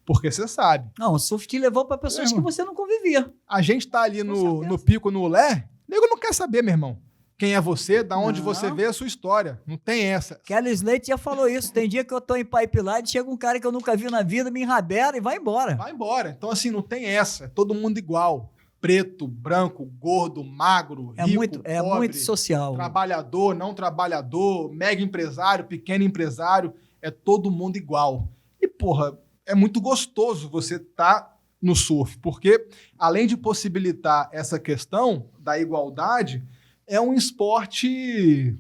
Porque você sabe. Não, o surf te levou para pessoas que você não convivia. A gente tá ali no pico, no lé, nego não quer saber, meu irmão. Quem é você, da onde você vê a sua história. Não tem essa. Kelly Slater já falou isso. Tem dia que eu tô em pipeline, chega um cara que eu nunca vi na vida, me enrabera e vai embora. Vai embora. Então, assim, não tem essa. É todo mundo igual. Preto, branco, gordo, magro, rico, pobre, é muito social. Trabalhador, não trabalhador, mega empresário, pequeno empresário. É todo mundo igual. E, porra, é muito gostoso você estar no surf, porque além de possibilitar essa questão da igualdade, é um esporte...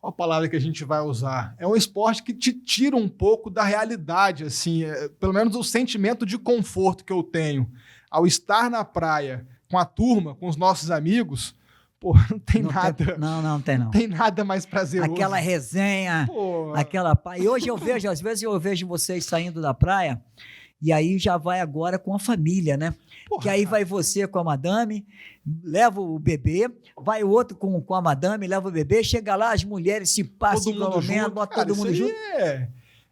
Qual a palavra que a gente vai usar? É um esporte que te tira um pouco da realidade, assim, pelo menos o sentimento de conforto que eu tenho ao estar na praia com a turma, com os nossos amigos. Pô, não tem nada. Não tem não. Não tem nada mais prazeroso. Aquela resenha, aquela... E hoje eu vejo, às vezes eu vejo vocês saindo da praia e aí já vai agora com a família, né? Porra, que aí vai você com a madame, leva o bebê, vai o outro com a madame, leva o bebê, chega lá, as mulheres se passam, bota todo mundo junto.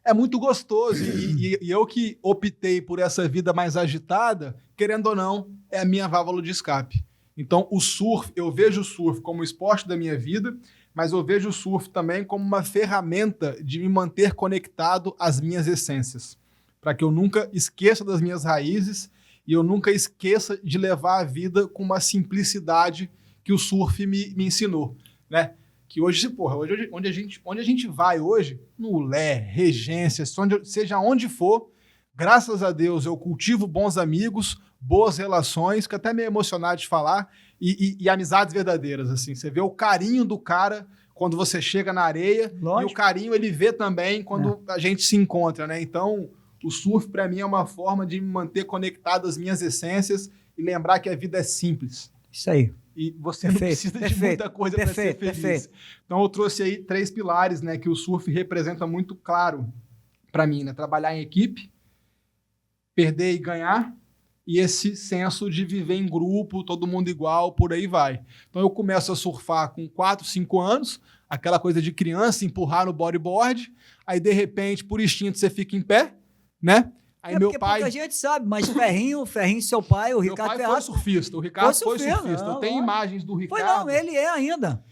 É muito gostoso. E eu que optei por essa vida mais agitada, querendo ou não, é a minha válvula de escape. Então, o surf, eu vejo o surf como o esporte da minha vida, mas eu vejo o surf também como uma ferramenta de me manter conectado às minhas essências, para que eu nunca esqueça das minhas raízes e eu nunca esqueça de levar a vida com uma simplicidade que o surf me ensinou, né? Que hoje, porra, onde a gente vai hoje, no Lé, Regência, seja onde for, graças a Deus eu cultivo bons amigos, boas relações, que até me emocionado de falar, e amizades verdadeiras, assim. Você vê o carinho do cara quando você chega na areia, lógico, e o carinho ele vê também quando a gente se encontra, né? Então, o surf para mim é uma forma de me manter conectado às minhas essências e lembrar que a vida é simples. Isso aí. E você não precisa de muita coisa para ser feliz. Então eu trouxe aí 3 pilares, né, que o surf representa muito claro para mim, né? Trabalhar em equipe, perder e ganhar, e esse senso de viver em grupo, todo mundo igual, por aí vai. Então eu começo a surfar com 4, 5 anos, aquela coisa de criança, empurrar no bodyboard, aí de repente, por instinto, você fica em pé, né? Aí meu pai... Pouca gente sabe, mas Ferrinho, seu pai, o Ricardo Meu pai Ferraz... foi surfista, o Ricardo foi surfista. Não, eu tenho imagens do Ricardo... Foi não, ele é ainda.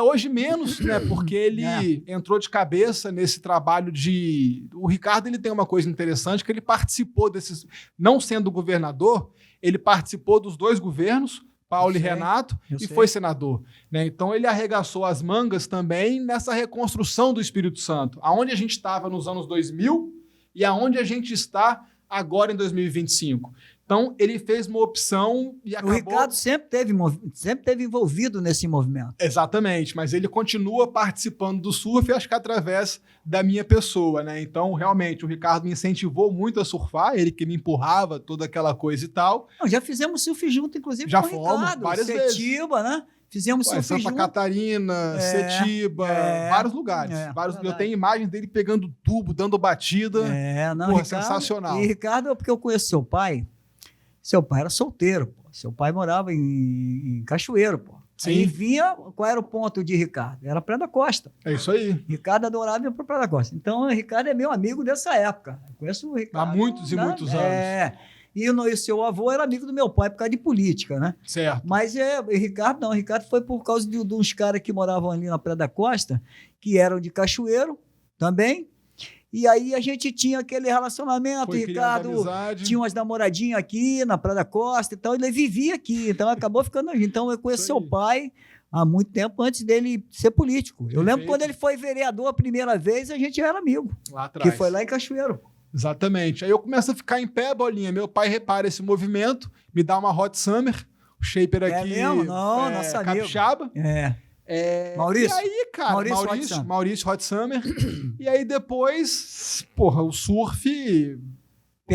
Hoje menos, né? Porque ele entrou de cabeça nesse trabalho de... O Ricardo, ele tem uma coisa interessante, que ele participou desses... Não sendo governador, ele participou dos 2 governos, Paulo e Renato, e foi senador. Né? Então ele arregaçou as mangas também nessa reconstrução do Espírito Santo. Aonde a gente estava nos anos 2000 e aonde a gente está agora em 2025. Então, ele fez uma opção e acabou... O Ricardo sempre teve envolvido nesse movimento. Exatamente, mas ele continua participando do surf, acho que através da minha pessoa, né? Então, realmente, o Ricardo me incentivou muito a surfar, ele que me empurrava, toda aquela coisa e tal. Não, já fizemos surf junto, inclusive, já com o Ricardo. Várias vezes. Setiba, né? Fizemos surf Santa junto. Catarina, Setiba, vários lugares. Eu tenho imagens dele pegando tubo, dando batida. Ricardo, sensacional. E Ricardo, porque eu conheço seu pai era solteiro, pô. Seu pai morava em Cachoeiro, pô. Sim. Aí vinha, qual era o ponto de Ricardo? Era Praia da Costa. É isso aí. Ricardo adorava ir para Praia da Costa. Então, o Ricardo é meu amigo dessa época. Eu conheço o Ricardo. Há muitos e muitos anos. E o seu avô era amigo do meu pai por causa de política, né? Certo. Mas Ricardo não. Ricardo foi por causa de uns caras que moravam ali na Praia da Costa, que eram de Cachoeiro também. E aí a gente tinha aquele relacionamento, Ricardo tinha umas namoradinhas aqui na Praia da Costa e tal, ele vivia aqui, então acabou ficando aqui. Então eu conheço seu pai há muito tempo antes dele ser político. Eu lembro quando ele foi vereador a primeira vez, a gente era amigo. Lá atrás. Que foi lá em Cachoeiro. Exatamente. Aí eu começo a ficar em pé, Bolinha. Meu pai repara esse movimento, me dá uma Hot Summer, o shaper aqui. Mesmo? Não, nossa capixaba. Maurício. E aí, cara, Maurício Hot Summer. E aí depois, o surf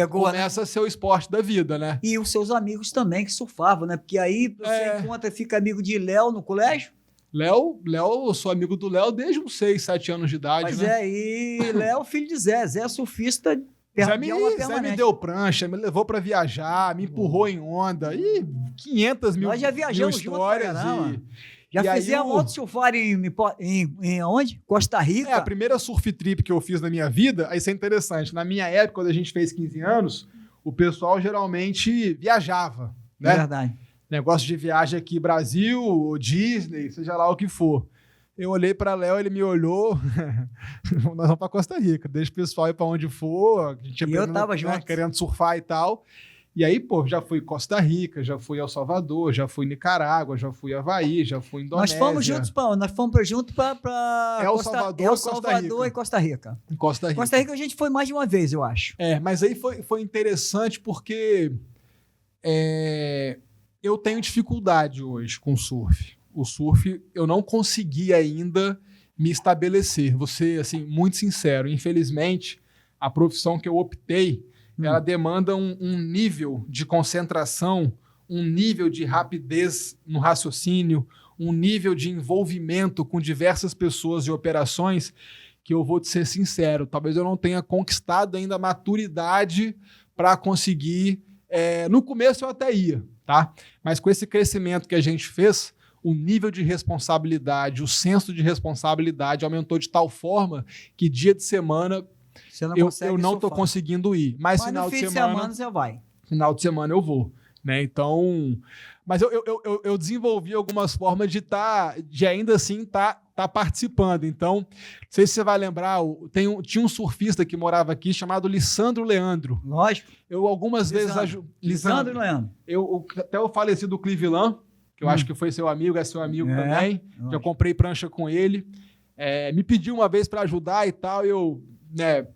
começa a ser o esporte da vida, né? E os seus amigos também que surfavam, né? Porque aí você encontra, fica amigo de Léo no colégio. Léo, eu sou amigo do Léo desde uns 6, 7 anos de idade, né? E Léo, filho de Zé. Zé é surfista. Zé me deu prancha, me levou pra viajar, me empurrou em onda. E 500 mil Nós já viajamos histórias. Já fizemos outro surfar em onde? Costa Rica. A primeira surf trip que eu fiz na minha vida, isso é interessante. Na minha época, quando a gente fez 15 anos, o pessoal geralmente viajava, né? Verdade. Negócio de viagem aqui, Brasil, Disney, seja lá o que for. Eu olhei para Léo, ele me olhou. Nós vamos para Costa Rica, deixa o pessoal ir para onde for. A gente eu tava junto. Querendo surfar e tal. E aí, já fui Costa Rica, já fui El Salvador, já fui Nicarágua, já fui Havaí, já fui Indonésia. Nós fomos juntos para El Salvador e Costa Rica. Costa Rica a gente foi mais de uma vez, eu acho. Mas aí foi interessante porque eu tenho dificuldade hoje com surf. O surf, eu não consegui ainda me estabelecer. Vou ser, assim, muito sincero. Infelizmente, a profissão que eu optei, ela demanda um nível de concentração, um nível de rapidez no raciocínio, um nível de envolvimento com diversas pessoas e operações que eu vou te ser sincero, talvez eu não tenha conquistado ainda a maturidade para conseguir... no começo eu até ia, tá? Mas com esse crescimento que a gente fez, o nível de responsabilidade, o senso de responsabilidade aumentou de tal forma que dia de semana... Eu não estou conseguindo ir. Mas final de semana você vai. Final de semana eu vou. Né? Então... Mas eu desenvolvi algumas formas de ainda assim tá participando. Então, não sei se você vai lembrar, tinha um surfista que morava aqui chamado Lissandro Leandro. Lógico. Eu algumas vezes... Lissandro Leandro. Até o falecido Cleveland, que eu acho que foi seu amigo, é seu amigo também. Lógico. Já comprei prancha com ele. Me pediu uma vez para ajudar e tal, eu...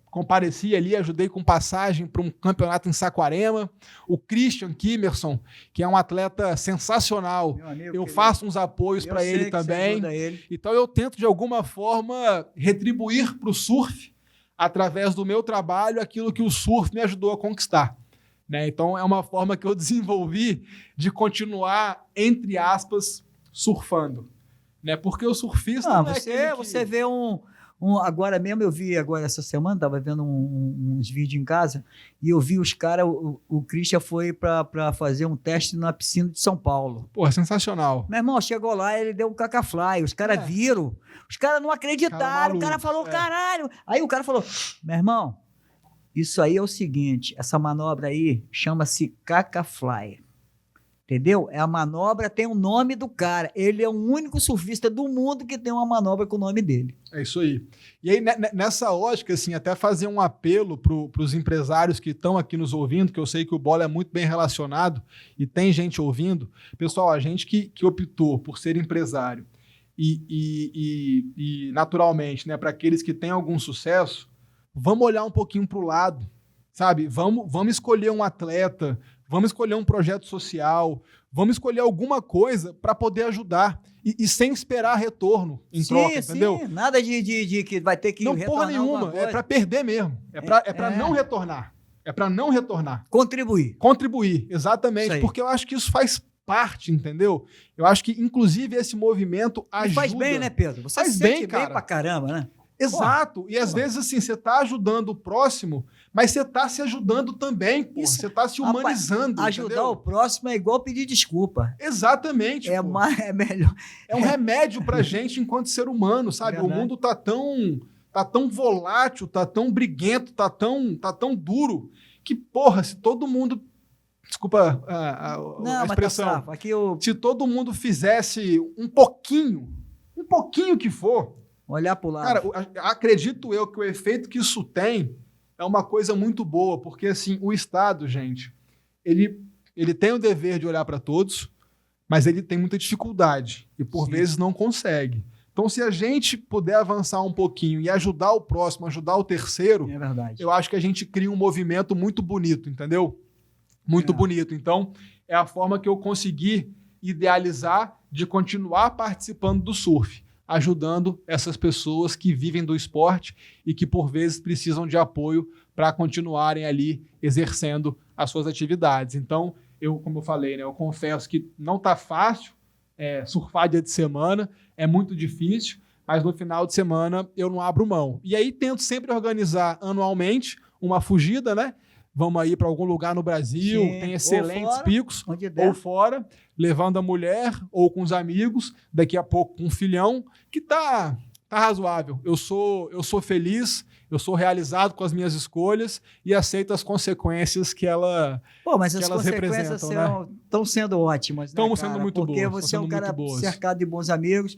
compareci ali, ajudei com passagem para um campeonato em Saquarema. O Christian Kimerson, que é um atleta sensacional, eu faço uns apoios para ele também. Então eu tento de alguma forma retribuir para o surf, através do meu trabalho, aquilo que o surf me ajudou a conquistar. né? Então, é uma forma que eu desenvolvi de continuar, entre aspas, surfando, né? Porque o surfista não é aquele que... Você vê agora mesmo, eu vi agora essa semana, estava vendo uns vídeos em casa, e eu vi os caras, o Christian foi para fazer um teste na piscina de São Paulo. Pô, sensacional. Meu irmão, chegou lá, ele deu um cacafly, os caras viram, os caras não acreditaram, o cara falou, caralho. Aí o cara falou, meu irmão, isso aí é o seguinte, essa manobra aí chama-se cacafly. Entendeu? É a manobra, tem o nome do cara. Ele é o único surfista do mundo que tem uma manobra com o nome dele. É isso aí. E aí, nessa ótica, assim, até fazer um apelo para os empresários que estão aqui nos ouvindo, que eu sei que o Bola é muito bem relacionado e tem gente ouvindo. Pessoal, a gente que optou por ser empresário e naturalmente, né, para aqueles que têm algum sucesso, vamos olhar um pouquinho para o lado, sabe? Vamos escolher um atleta, vamos escolher um projeto social, vamos escolher alguma coisa para poder ajudar e sem esperar retorno em troca, entendeu? Sim, nada de que vai ter que não, porra nenhuma, é para perder mesmo, é para não retornar, é para não retornar. Contribuir, exatamente, porque eu acho que isso faz parte, entendeu? Eu acho que, inclusive, esse movimento ajuda. E faz bem, né, Pedro? Você faz se sente bem pra caramba, né? Exato. E às vezes, assim, você tá ajudando o próximo, mas você tá se ajudando também, pô. Você tá se humanizando, ajudar entendeu? o próximo é igual pedir desculpa. Exatamente, é melhor. É um remédio pra gente enquanto ser humano, sabe? O mundo tá tão volátil, tá tão briguento, tá tão duro, que, porra, se todo mundo... Desculpa a expressão. Tá aqui se todo mundo fizesse um pouquinho que for... Olhar para o lado. Cara, acredito eu que o efeito que isso tem é uma coisa muito boa, porque assim, o Estado, gente, ele tem o dever de olhar para todos, mas ele tem muita dificuldade e por vezes não consegue. Então, se a gente puder avançar um pouquinho e ajudar o próximo, ajudar o terceiro, é verdade. Eu acho que a gente cria um movimento muito bonito, entendeu? Muito bonito. Então, é a forma que eu consegui idealizar de continuar participando do surf, ajudando essas pessoas que vivem do esporte e que, por vezes, precisam de apoio para continuarem ali exercendo as suas atividades. Então, como eu falei, né, eu confesso que não está fácil surfar dia de semana, é muito difícil, mas no final de semana eu não abro mão. E aí tento sempre organizar anualmente uma fugida, né? Vamos aí para algum lugar no Brasil, tem excelentes picos, ou fora, levando a mulher ou com os amigos, daqui a pouco com um filhão, que tá razoável. Eu sou feliz, eu sou realizado com as minhas escolhas e aceito as consequências que elas mas as consequências estão sendo ótimas, né, Estão sendo muito boas. Porque você é um cara cercado de bons amigos,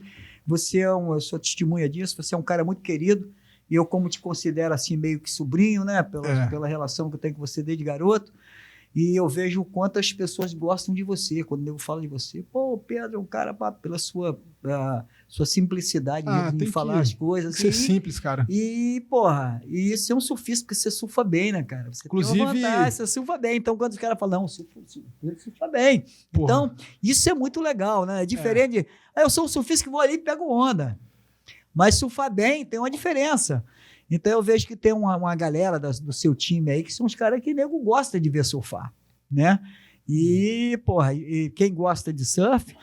eu sou testemunha disso, você é um cara muito querido, e eu, como te considero assim, meio que sobrinho, né? Pela relação que eu tenho com você desde garoto. E eu vejo o quanto as pessoas gostam de você. Quando eu falo de você, pô, o Pedro é um cara pela sua simplicidade de falar as coisas. Ser simples, cara. E, porra, e ser um surfista, porque você surfa bem, né, cara? Você inclusive, tem uma vantagem, você surfa bem. Então, quando os caras falam, não, ele surfa bem. Porra. Então, isso é muito legal, né? É diferente de, eu sou um surfista que vou ali e pego onda. Mas surfar bem tem uma diferença. Então eu vejo que tem uma galera do seu time aí que são os caras que nego gosta de ver surfar, né? E, porra, quem gosta de surf,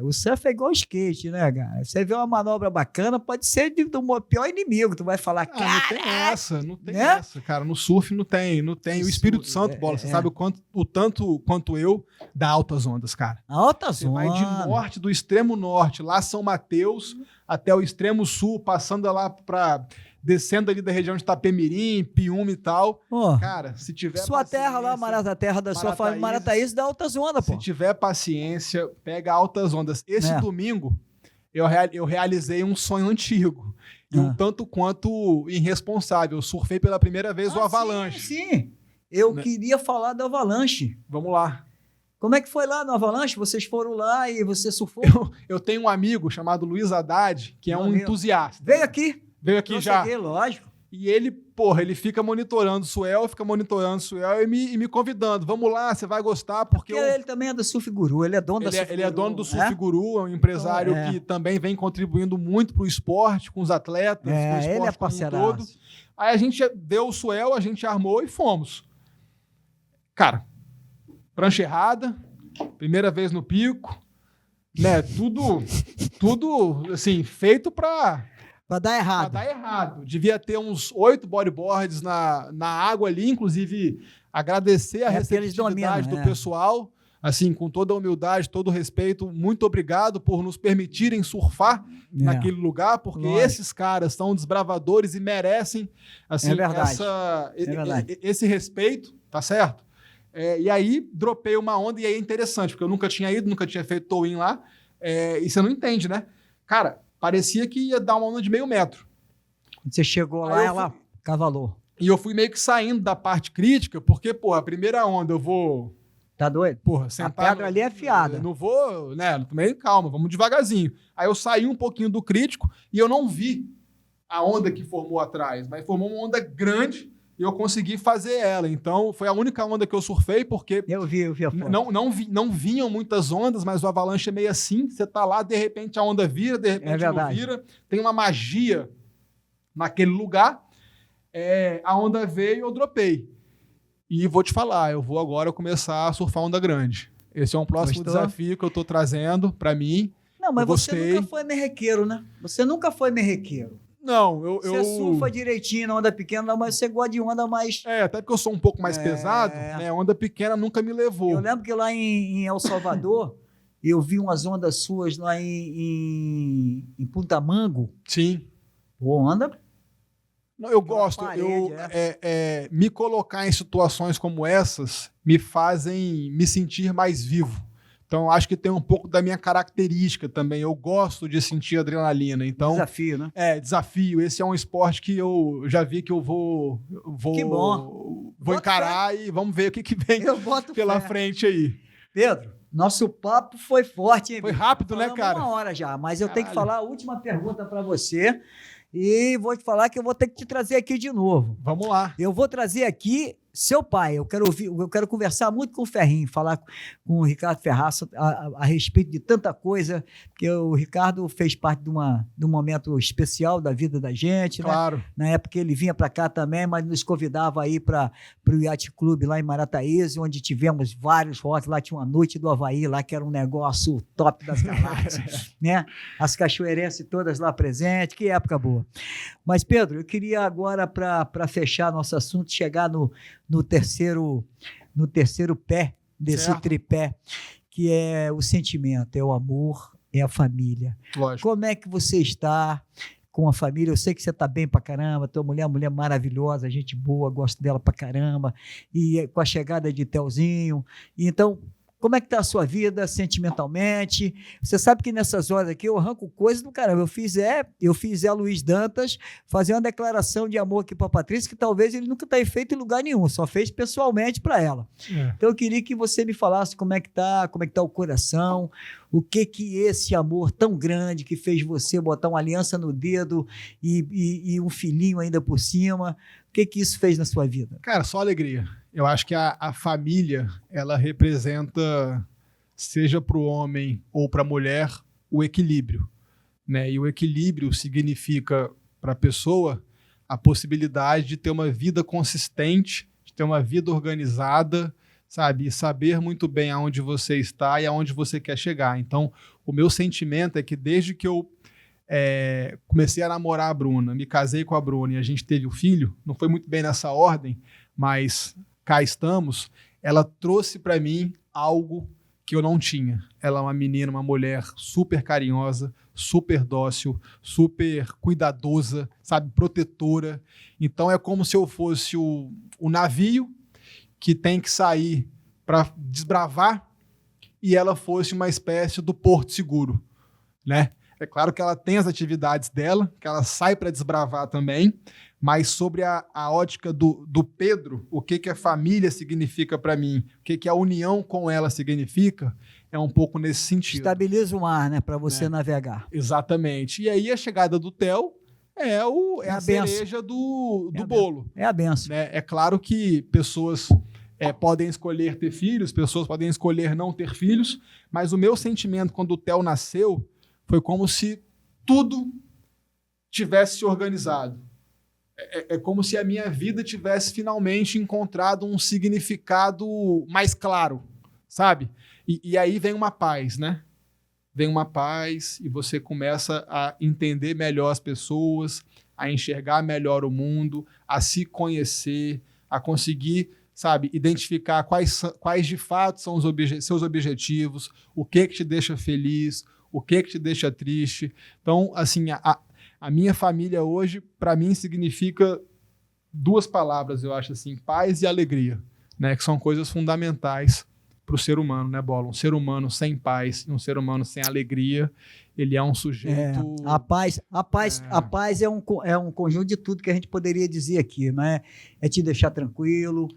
o surf é igual skate, né, cara? Você vê uma manobra bacana, pode ser do pior inimigo. Tu vai falar, cara. Não tem essa, cara. No surf não tem. O Espírito Santo, Bola, você sabe o tanto quanto eu dá altas ondas, cara. Altas ondas. Vai de norte, do extremo norte, lá São Mateus, até o extremo sul, passando lá descendo ali da região de Itapemirim, Piúma e tal. Cara, se tiver sua terra lá, a terra da sua família, Marataízes, dá altas ondas, pô. Se tiver paciência, pega altas ondas. Esse domingo, eu realizei um sonho antigo. E um tanto quanto irresponsável. Eu surfei pela primeira vez o Avalanche. Sim. Eu queria falar do Avalanche. Vamos lá. Como é que foi lá no Avalanche? Vocês foram lá e você surfou? Eu tenho um amigo chamado Luiz Haddad, que é um entusiasta. Veio aqui já. Cheguei, lógico. E ele, ele fica monitorando o Suel e me convidando. Vamos lá, você vai gostar, porque ele também é do Surf Guru, ele é dono da Surf Guru. Ele é dono do Surf Guru, é um empresário que também vem contribuindo muito para o esporte, com os atletas, com o esporte ele é como um todo. Aí a gente deu o Suel, a gente armou e fomos. Cara, prancha errada, primeira vez no pico, né? Tudo assim, feito para dar errado. Pra dar errado. Devia ter uns 8 bodyboards na água ali, inclusive agradecer a receptividade do pessoal, assim, com toda a humildade, todo o respeito. Muito obrigado por nos permitirem surfar naquele lugar, porque esses caras são desbravadores e merecem assim, esse respeito, tá certo? E aí, dropei uma onda, e aí é interessante, porque eu nunca tinha ido, nunca tinha feito tow-in lá, e você não entende, né? Cara, parecia que ia dar uma onda de meio metro. Quando você chegou lá, ela cavalou. E eu fui meio que saindo da parte crítica, porque, porra, a primeira onda eu vou... Tá doido? Porra, sentar... A pedra ali é afiada. Eu não vou, né? Também calma, vamos devagarzinho. Aí eu saí um pouquinho do crítico e eu não vi a onda que formou atrás, mas formou uma onda grande e eu consegui fazer ela. Então, foi a única onda que eu surfei, porque... Eu vi a foto. Não vinham muitas ondas, mas o avalanche é meio assim. Você tá lá, de repente a onda vira, de repente não vira. Tem uma magia naquele lugar. A onda veio e eu dropei. E vou te falar, eu vou agora começar a surfar onda grande. Esse é um próximo desafio que eu tô trazendo pra mim. Não, mas você nunca foi merrequeiro, né? Você nunca foi merrequeiro. Não, Você surfa direitinho na onda pequena, mas você gosta de onda mais... até porque eu sou um pouco mais pesado, né? Onda pequena nunca me levou. Eu lembro que lá em El Salvador, eu vi umas ondas suas lá em Punta Mango. Sim. Pô, onda... Não, eu gosto. Me colocar em situações como essas me fazem me sentir mais vivo. Então, acho que tem um pouco da minha característica também. Eu gosto de sentir adrenalina. Então, desafio, né? Desafio. Esse é um esporte que eu já vi que eu vou que bom. Vou encarar e vamos ver o que vem pela frente aí. Pedro, nosso papo foi forte, hein? Foi rápido, né, cara? 1 hora já, mas eu tenho que falar a última pergunta para você. E vou te falar que eu vou ter que te trazer aqui de novo. Vamos lá. Eu vou trazer aqui seu pai. Eu quero conversar muito com o Ferrinho, falar com o Ricardo Ferraz a respeito de tanta coisa, porque o Ricardo fez parte de um momento especial da vida da gente. Claro. Né? Na época ele vinha para cá também, mas nos convidava aí para o Yacht Club lá em Marataízes, onde tivemos vários rotes. Lá tinha uma noite do Havaí, lá que era um negócio top das galáxias. Né? As cachoeirenses todas lá presentes, que época boa. Mas, Pedro, eu queria agora, para fechar nosso assunto, chegar no terceiro pé desse tripé, que é o sentimento, é o amor, é a família. Lógico. Como é que você está com a família? Eu sei que você está bem pra caramba, tua mulher é uma mulher maravilhosa, gente boa, gosto dela pra caramba, e com a chegada de Telzinho. Então, como é que tá a sua vida sentimentalmente? Você sabe que nessas horas aqui eu arranco coisas do caramba. Eu fiz Luiz Dantas fazer uma declaração de amor aqui para Patrícia, que talvez ele nunca tenha feito em lugar nenhum, só fez pessoalmente para ela. Então eu queria que você me falasse como é que tá o coração, o que esse amor tão grande que fez você botar uma aliança no dedo e um filhinho ainda por cima, o que isso fez na sua vida? Cara, só alegria. Eu acho que a família, ela representa, seja para o homem ou para a mulher, o equilíbrio, né? E o equilíbrio significa para a pessoa a possibilidade de ter uma vida consistente, de ter uma vida organizada, sabe? E saber muito bem aonde você está e aonde você quer chegar. Então, o meu sentimento é que desde que eu comecei a namorar a Bruna, me casei com a Bruna e a gente teve o filho, não foi muito bem nessa ordem, mas cá estamos, ela trouxe para mim algo que eu não tinha. Ela é uma menina, uma mulher super carinhosa, super dócil, super cuidadosa, sabe, protetora. Então é como se eu fosse o navio que tem que sair para desbravar e ela fosse uma espécie do porto seguro, né? É claro que ela tem as atividades dela, que ela sai para desbravar também, mas sobre a ótica do Pedro, o que a família significa para mim, o que a união com ela significa, é um pouco nesse sentido. Estabiliza o mar, né, para você navegar. Exatamente. E aí a chegada do Theo é a cereja do bolo. É a benção. Né? É claro que pessoas podem escolher ter filhos, pessoas podem escolher não ter filhos, mas o meu sentimento quando o Theo nasceu foi como se tudo tivesse se organizado. É como se a minha vida tivesse finalmente encontrado um significado mais claro, sabe? E aí vem uma paz, né? Vem uma paz e você começa a entender melhor as pessoas, a enxergar melhor o mundo, a se conhecer, a conseguir, sabe, identificar quais de fato são os seus objetivos, o que te deixa feliz, o que te deixa triste. Então, assim, a minha família hoje, para mim, significa 2 palavras, eu acho assim, paz e alegria, né? Que são coisas fundamentais para o ser humano, né, Bola? Um ser humano sem paz, um ser humano sem alegria, ele é um sujeito... A paz é um conjunto de tudo que a gente poderia dizer aqui, né? É te deixar tranquilo.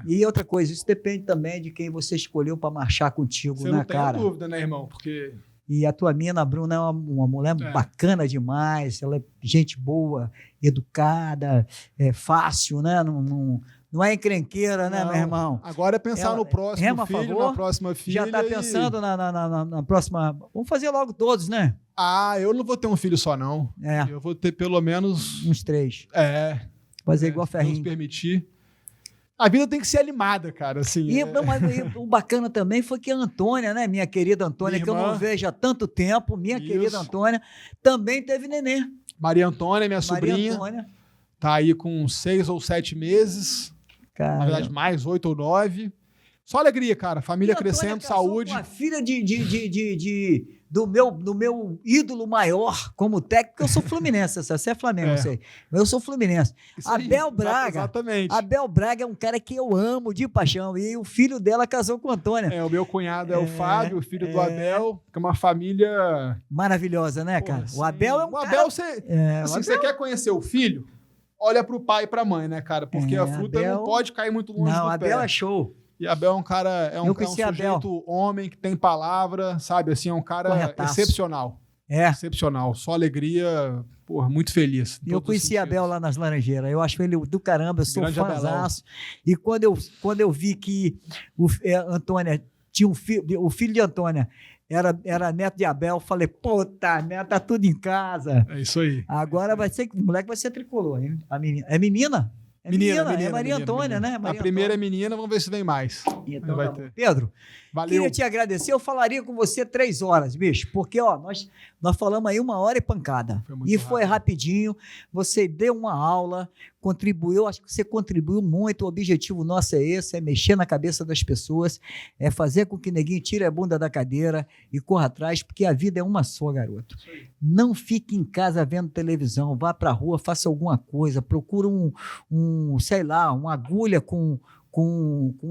E outra coisa, isso depende também de quem você escolheu para marchar contigo, você né, não tem cara? dúvida, né, irmão? Porque... E a tua mina, a Bruna, é uma mulher bacana demais, ela é gente boa, educada, fácil, né? Não é encrenqueira, né, meu irmão? Agora é pensar no próximo filho, na próxima filha. Já está pensando na próxima... Vamos fazer logo todos, né? Eu não vou ter um filho só, não. Eu vou ter pelo menos... Uns 3. Fazer igual Ferrinho. Deus permitir. A vida tem que ser animada, cara, assim. Mas o bacana também foi que a Antônia, né, minha querida Antônia, que eu não vejo há tanto tempo, querida Antônia, também teve neném. Maria Antônia, minha sobrinha, tá aí com 6 ou 7 meses. Cara. Na verdade, mais 8 ou 9. Só alegria, cara. Família crescendo, saúde. A filha do meu ídolo maior como técnico, porque eu sou fluminense, você é Flamengo, eu sei. Mas eu sou fluminense. Abel Braga. Exatamente. Abel Braga é um cara que eu amo de paixão. E o filho dela casou com a Antônia. O meu cunhado é o Fábio, o filho do Abel, que é uma família... maravilhosa, né, cara? Sim. O Abel é um cara... Abel, você quer conhecer o filho? Olha pro pai e pra mãe, né, cara? Porque a fruta Abel... não pode cair muito longe do pé. Abel é show. E Abel é um cara, é um sujeito homem que tem palavra, sabe? Assim, é um cara excepcional. Excepcional. Só alegria, muito feliz. Eu conheci Abel lá nas Laranjeiras. Eu acho ele do caramba, eu sou fãzaço. E quando eu vi que Antônia tinha o filho de Antônia era neto de Abel, falei, puta, né, tá tudo em casa. É isso aí. Agora o moleque vai ser tricolor, hein? A menina. É menina? Menina, Maria Antônia, né? A primeira é menina, vamos ver se vem mais. Então, vai ter. Pedro, queria te agradecer. Eu falaria com você 3 horas, bicho, porque nós falamos aí 1 hora e pancada. Foi rapidinho. Você deu uma aula, contribuiu, acho que você contribuiu muito. O objetivo nosso é esse, é mexer na cabeça das pessoas, é fazer com que o neguinho tire a bunda da cadeira e corra atrás, porque a vida é uma só, garoto. Não fique em casa vendo televisão, vá pra rua, faça alguma coisa, procura sei lá, uma agulha com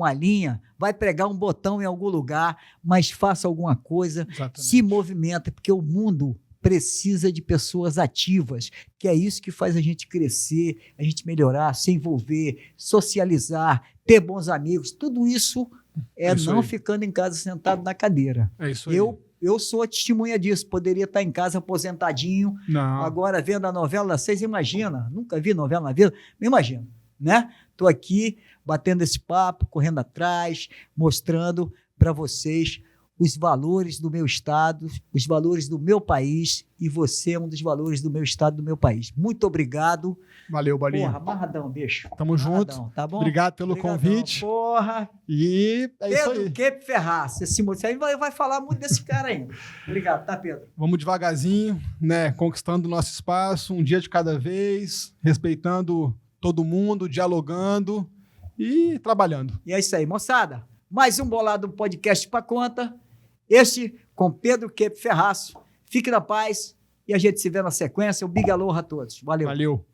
a linha, vai pregar um botão em algum lugar, mas faça alguma coisa, se movimenta, porque o mundo precisa de pessoas ativas, que é isso que faz a gente crescer, a gente melhorar, se envolver, socializar, ter bons amigos, tudo isso não ficando em casa sentado na cadeira. É isso aí. Eu sou a testemunha disso, poderia estar em casa aposentadinho, agora vendo a novela das 6, imagina, nunca vi novela na vida, me imagina, né? Estou aqui batendo esse papo, correndo atrás, mostrando para vocês os valores do meu estado, os valores do meu país, e você é um dos valores do meu estado, do meu país. Muito obrigado. Valeu, Bolinha. Amarradão, bicho. Tamo junto. Tá bom? Obrigado pelo convite. E é isso aí. Pedro Quepe Ferraz. Você aí vai falar muito desse cara ainda. Obrigado, tá, Pedro? Vamos devagarzinho, né? Conquistando o nosso espaço, um dia de cada vez, respeitando todo mundo, dialogando e trabalhando. E é isso aí, moçada. Mais um Bolado Podcast pra conta. Este com Pedro Quepe Ferraz. Fique na paz e a gente se vê na sequência. Um big aloha a todos. Valeu. Valeu.